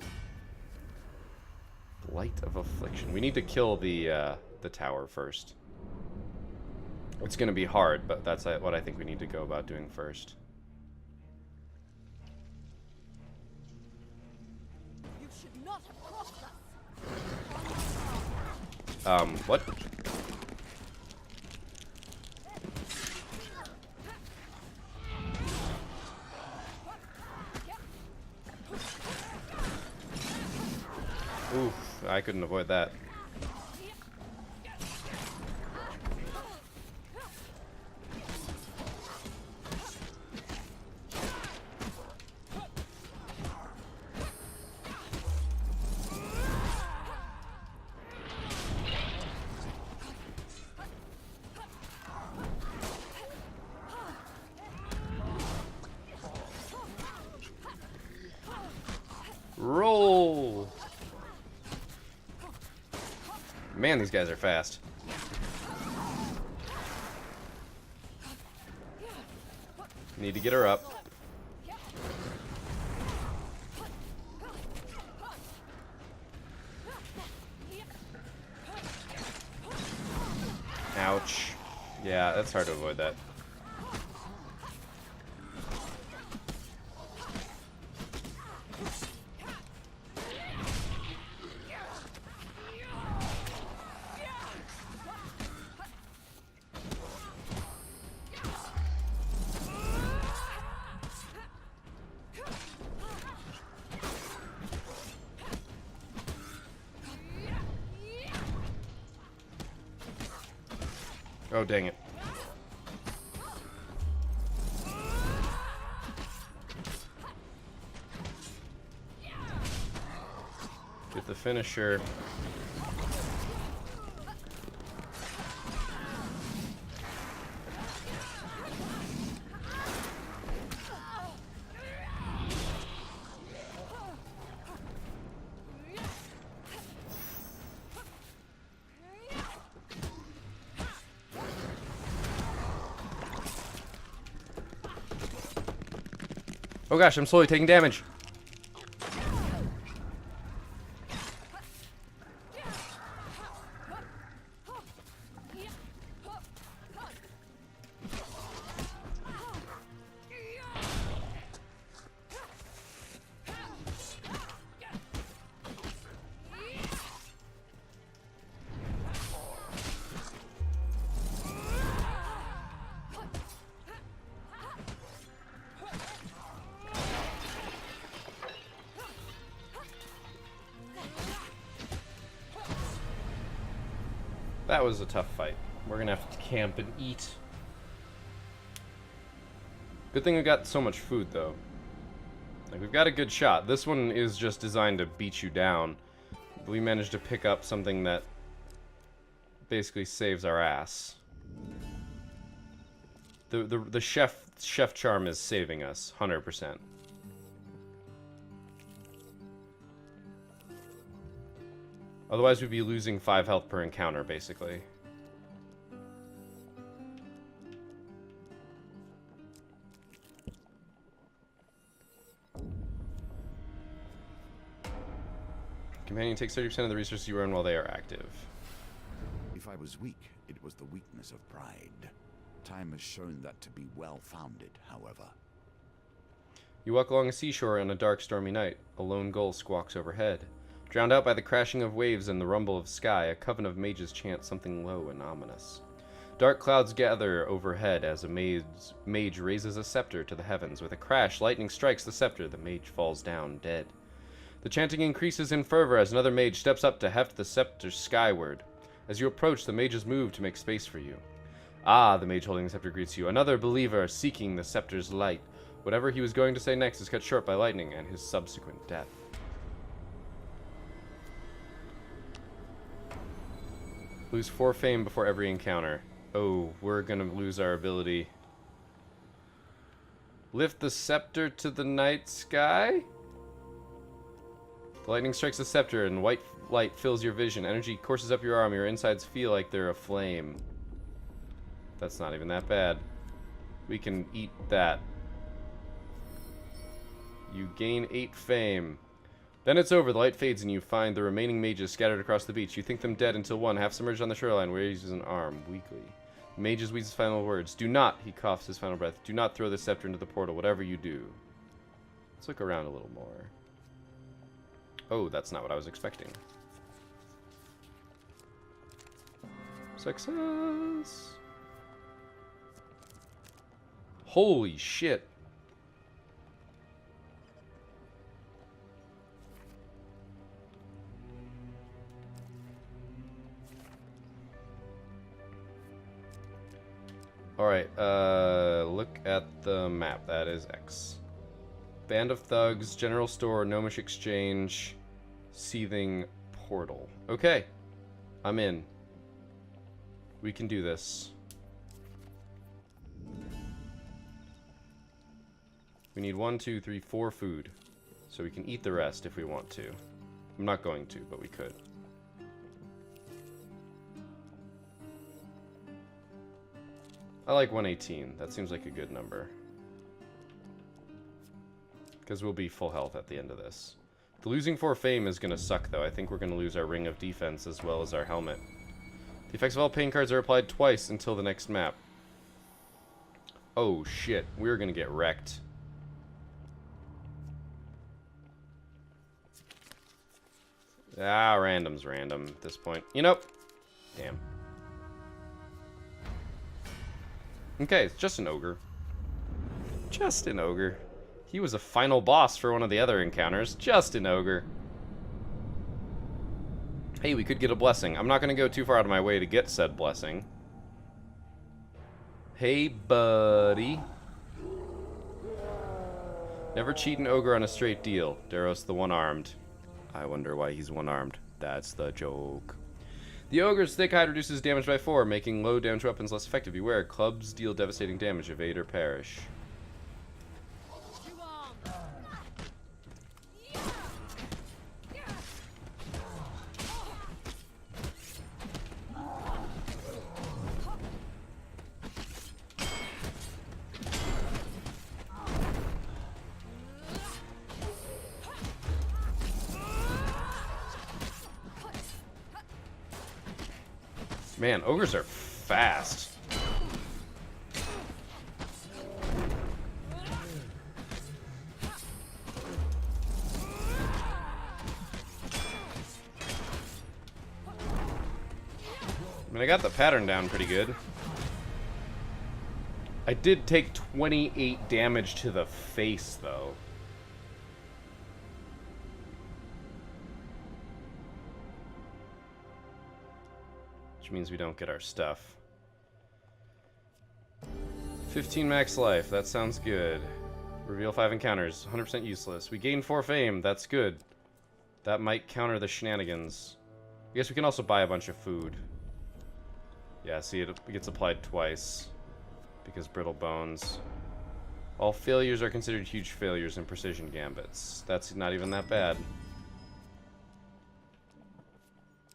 Light of Affliction. We need to kill the tower first. It's going to be hard, but that's what I think we need to go about doing first. You should not have crossed us. What? Oof, I couldn't avoid that. Roll! Man, these guys are fast. Need to get her up. Ouch. Yeah, that's hard to avoid that. Oh, dang it. Get the finisher. Oh gosh, I'm slowly taking damage. That was a tough fight. We're gonna have to camp and eat. Good thing we got so much food, though. Like, we've got a good shot. This one is just designed to beat you down. We managed to pick up something that basically saves our ass. The chef charm is saving us, 100%. Otherwise, we'd be losing 5 health per encounter, basically. Companion takes 30% of the resources you earn while they are active. If I was weak, it was the weakness of pride. Time has shown that to be well-founded, however. You walk along a seashore on a dark, stormy night. A lone gull squawks overhead. Drowned out by the crashing of waves and the rumble of sky, a coven of mages chant something low and ominous. Dark clouds gather overhead as a mage raises a scepter to the heavens. With a crash, lightning strikes the scepter. The mage falls down, dead. The chanting increases in fervor as another mage steps up to heft the scepter skyward. As you approach, the mages move to make space for you. Ah, the mage holding the scepter greets you. Another believer seeking the scepter's light. Whatever he was going to say next is cut short by lightning and his subsequent death. Lose 4 fame before every encounter. Oh, we're gonna lose our ability. Lift the scepter to the night sky? The lightning strikes the scepter and white light fills your vision. Energy courses up your arm. Your insides feel like they're aflame. That's not even that bad. We can eat that. You gain 8 fame. Then it's over. The light fades and you find the remaining mages scattered across the beach. You think them dead until one, half submerged on the shoreline, raises an arm weakly. The mage wheezes his final words. Do not, he coughs his final breath. Do not throw the scepter into the portal, whatever you do. Let's look around a little more. Oh, that's not what I was expecting. Success! Holy shit. Alright, look at the map. That is X. Band of Thugs, General Store, Gnomish Exchange, Seething Portal. Okay. I'm in. We can do this. We need 1, 2, 3, 4 food. So we can eat the rest if we want to. I'm not going to, but we could. I like 118. That seems like a good number. Because we'll be full health at the end of this. The losing 4 fame is going to suck, though. I think we're going to lose our ring of defense as well as our helmet. The effects of all pain cards are applied twice until the next map. Oh, shit. We're going to get wrecked. Ah, random's random at this point. You know. Damn. Okay, it's just an ogre. Just an ogre. He was a final boss for one of the other encounters. Just an ogre. Hey, we could get a blessing. I'm not going to go too far out of my way to get said blessing. Hey, buddy. Never cheat an ogre on a straight deal. Daros the One-Armed. I wonder why he's one-armed. That's the joke. The ogre's thick hide reduces damage by 4, making low damage weapons less effective. Beware, clubs deal devastating damage. Evade or perish. You on. Man, ogres are fast. I mean, I got the pattern down pretty good. I did take 28 damage to the face, though. Which means we don't get our stuff. 15 max life, that sounds good. Reveal 5 encounters, 100% useless. We gain 4 fame, that's good. That might counter the shenanigans. I guess we can also buy a bunch of food. Yeah, see, it gets applied twice. Because brittle bones. All failures are considered huge failures in precision gambits. That's not even that bad.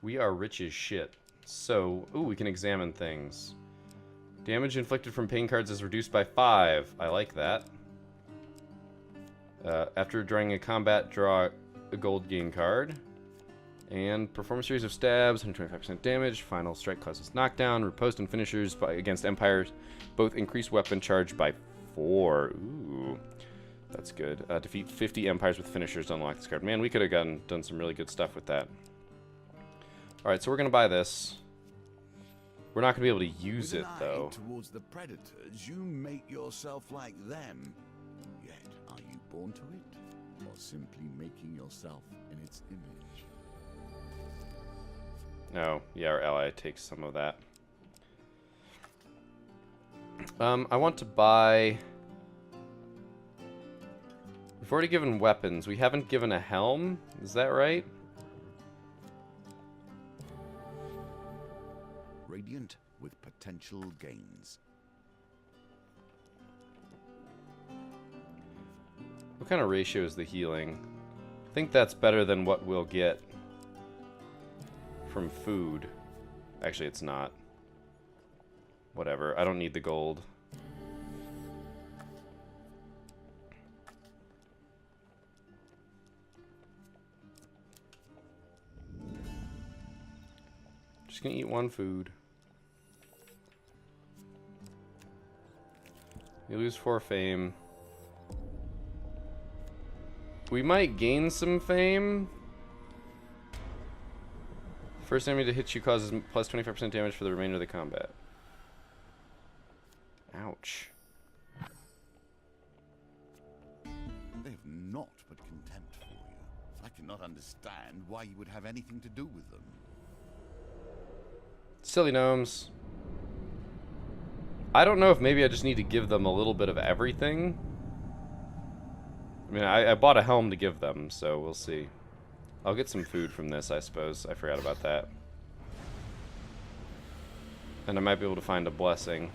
We are rich as shit. So, ooh, we can examine things. Damage inflicted from pain cards is reduced by 5. I like that. After drawing a combat, draw a gold gain card. And perform a series of stabs, 125% damage. Final strike causes knockdown. Riposte and finishers against empires both increase weapon charge by 4. Ooh, that's good. Defeat 50 empires with finishers to unlock this card. Man, we could have done some really good stuff with that. Alright, so we're going to buy this. We're not going to be able to use it, though. Towards the predators, you make yourself like them. Yet, are you born to it? Or simply making yourself in its image? No, yeah, our ally takes some of that. I want to buy... We've already given weapons. We haven't given a helm. Is that right? Radiant with potential gains. What kind of ratio is the healing? I think that's better than what we'll get from food. Actually, it's not. Whatever. I don't need the gold. Just gonna eat one food. You lose 4 fame. We might gain some fame. First enemy to hit you causes plus 25% damage for the remainder of the combat. Ouch. They have not but contempt for you. I cannot understand why you would have anything to do with them. Silly gnomes. I don't know if maybe I just need to give them a little bit of everything. I mean, I bought a helm to give them, so we'll see. I'll get some food from this, I suppose. I forgot about that. And I might be able to find a blessing.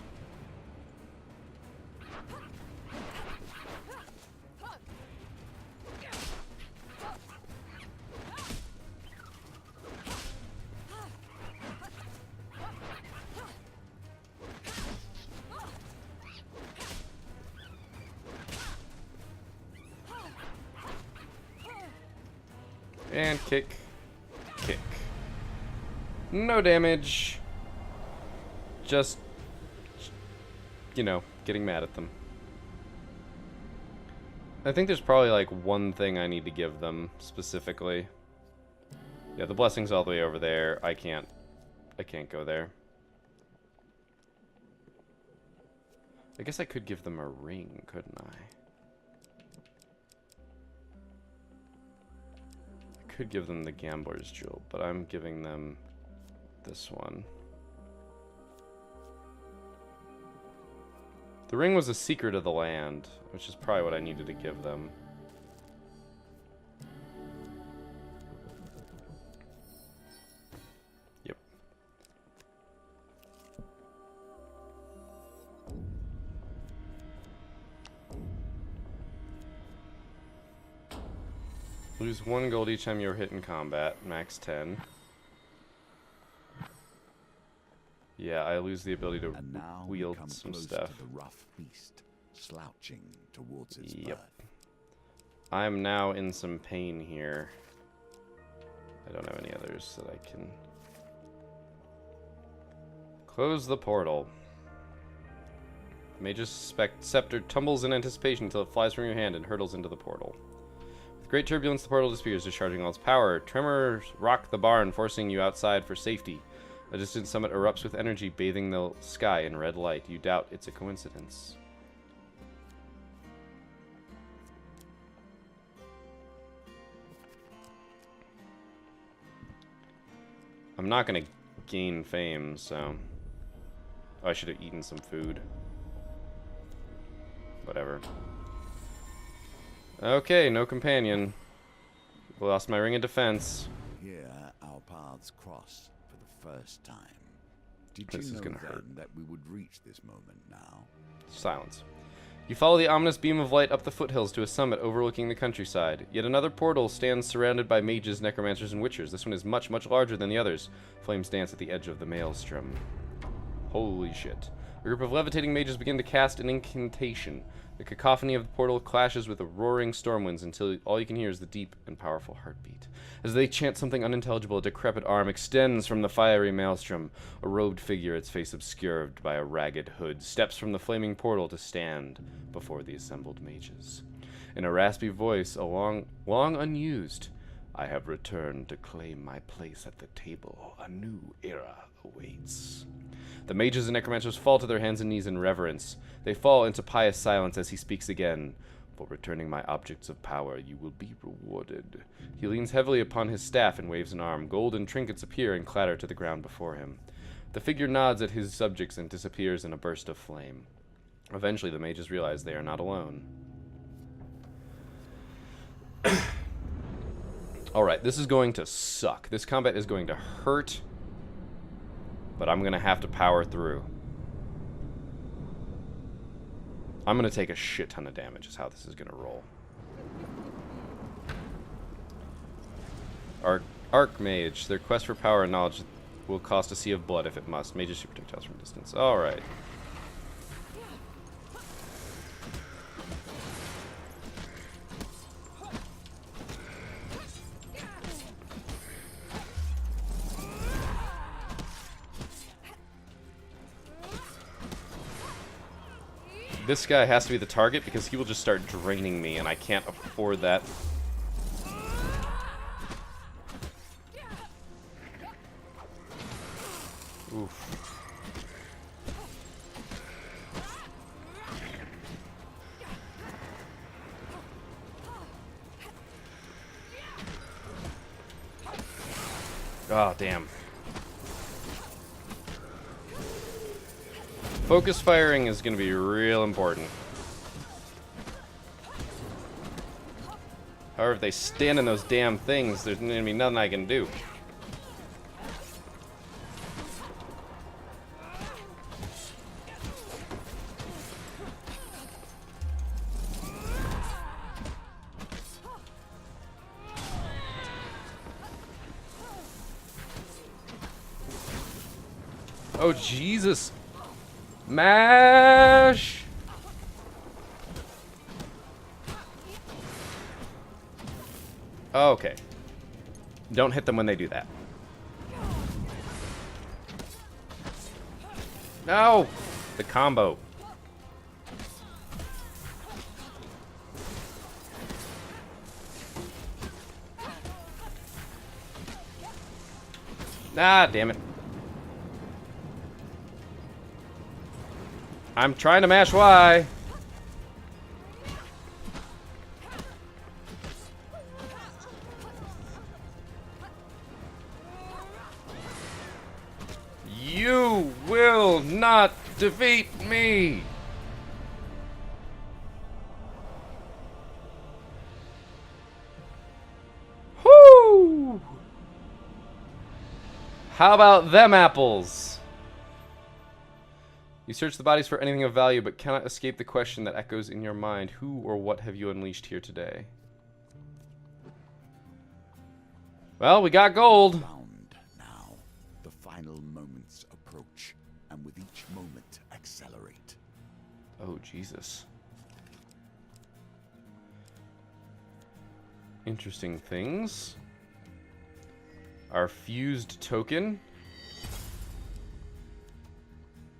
And kick. Kick. No damage. Just, you know, getting mad at them. I think there's probably like one thing I need to give them specifically. Yeah, the blessing's all the way over there. I can't go there. I guess I could give them a ring, couldn't I? Could give them the gambler's jewel, but I'm giving them this one. The ring was a secret of the land, which is probably what I needed to give them. Lose 1 gold each time you're hit in combat. Max 10. Yeah, I lose the ability to And now wield we come some close stuff. to the rough beast, slouching towards its Yep. birth. I'm now in some pain here. I don't have any others that I can... Close the portal. Mage's scepter tumbles in anticipation until it flies from your hand and hurtles into the portal. With great turbulence, the portal disappears, discharging all its power. Tremors rock the barn, forcing you outside for safety. A distant summit erupts with energy, bathing the sky in red light. You doubt it's a coincidence. I'm not going to gain fame, so... Oh, I should have eaten some food. Whatever. Okay, no companion. Lost my ring of defense. Here, our paths cross for the first time. Did This you is know gonna then hurt. that we would reach this moment now? Silence. You follow the ominous beam of light up the foothills to a summit overlooking the countryside. Yet another portal stands surrounded by mages, necromancers, and witchers. This one is much, much larger than the others. Flames dance at the edge of the maelstrom. Holy shit. A group of levitating mages begin to cast an incantation. The cacophony of the portal clashes with the roaring storm winds until all you can hear is the deep and powerful heartbeat. As they chant something unintelligible, a decrepit arm extends from the fiery maelstrom. A robed figure, its face obscured by a ragged hood, steps from the flaming portal to stand before the assembled mages. In a raspy voice, long unused, I have returned to claim my place at the table. A new era awaits. The mages and necromancers fall to their hands and knees in reverence. They fall into pious silence as he speaks again. For returning my objects of power, you will be rewarded. He leans heavily upon his staff and waves an arm. Gold and trinkets appear and clatter to the ground before him. The figure nods at his subjects and disappears in a burst of flame. Eventually, the mages realize they are not alone. Alright, this is going to suck. This combat is going to hurt. But I'm going to have to power through. I'm going to take a shit ton of damage is how this is going to roll. Archmage. Their quest for power and knowledge will cost a sea of blood if it must. Mages shoot projectiles from distance. Alright. This guy has to be the target because he will just start draining me and I can't afford that. Oof. Oh, damn. Focus firing is going to be real important. However, if they stand in those damn things, there's going to be nothing I can do. Oh, Jesus. Mash! Okay. Don't hit them when they do that. No! The combo. Ah, damn it. I'm trying to mash Y. You will not defeat me. Whoo! How about them apples? You search the bodies for anything of value, but cannot escape the question that echoes in your mind. Who or what have you unleashed here today? Well, we got gold. Bound now. The final moments approach, and with each moment accelerate. Oh, Jesus. Interesting things. Our fused token.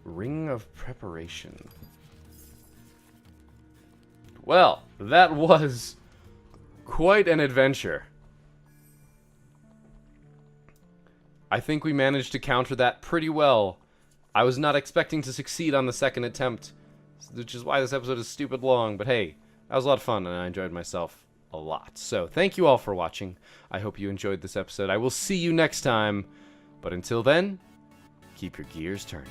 Ring of Preparation. Well, that was quite an adventure. I think we managed to counter that pretty well. I was not expecting to succeed on the second attempt, which is why this episode is stupid long, but hey, that was a lot of fun and I enjoyed myself a lot. So, thank you all for watching. I hope you enjoyed this episode. I will see you next time, but until then, keep your gears turning.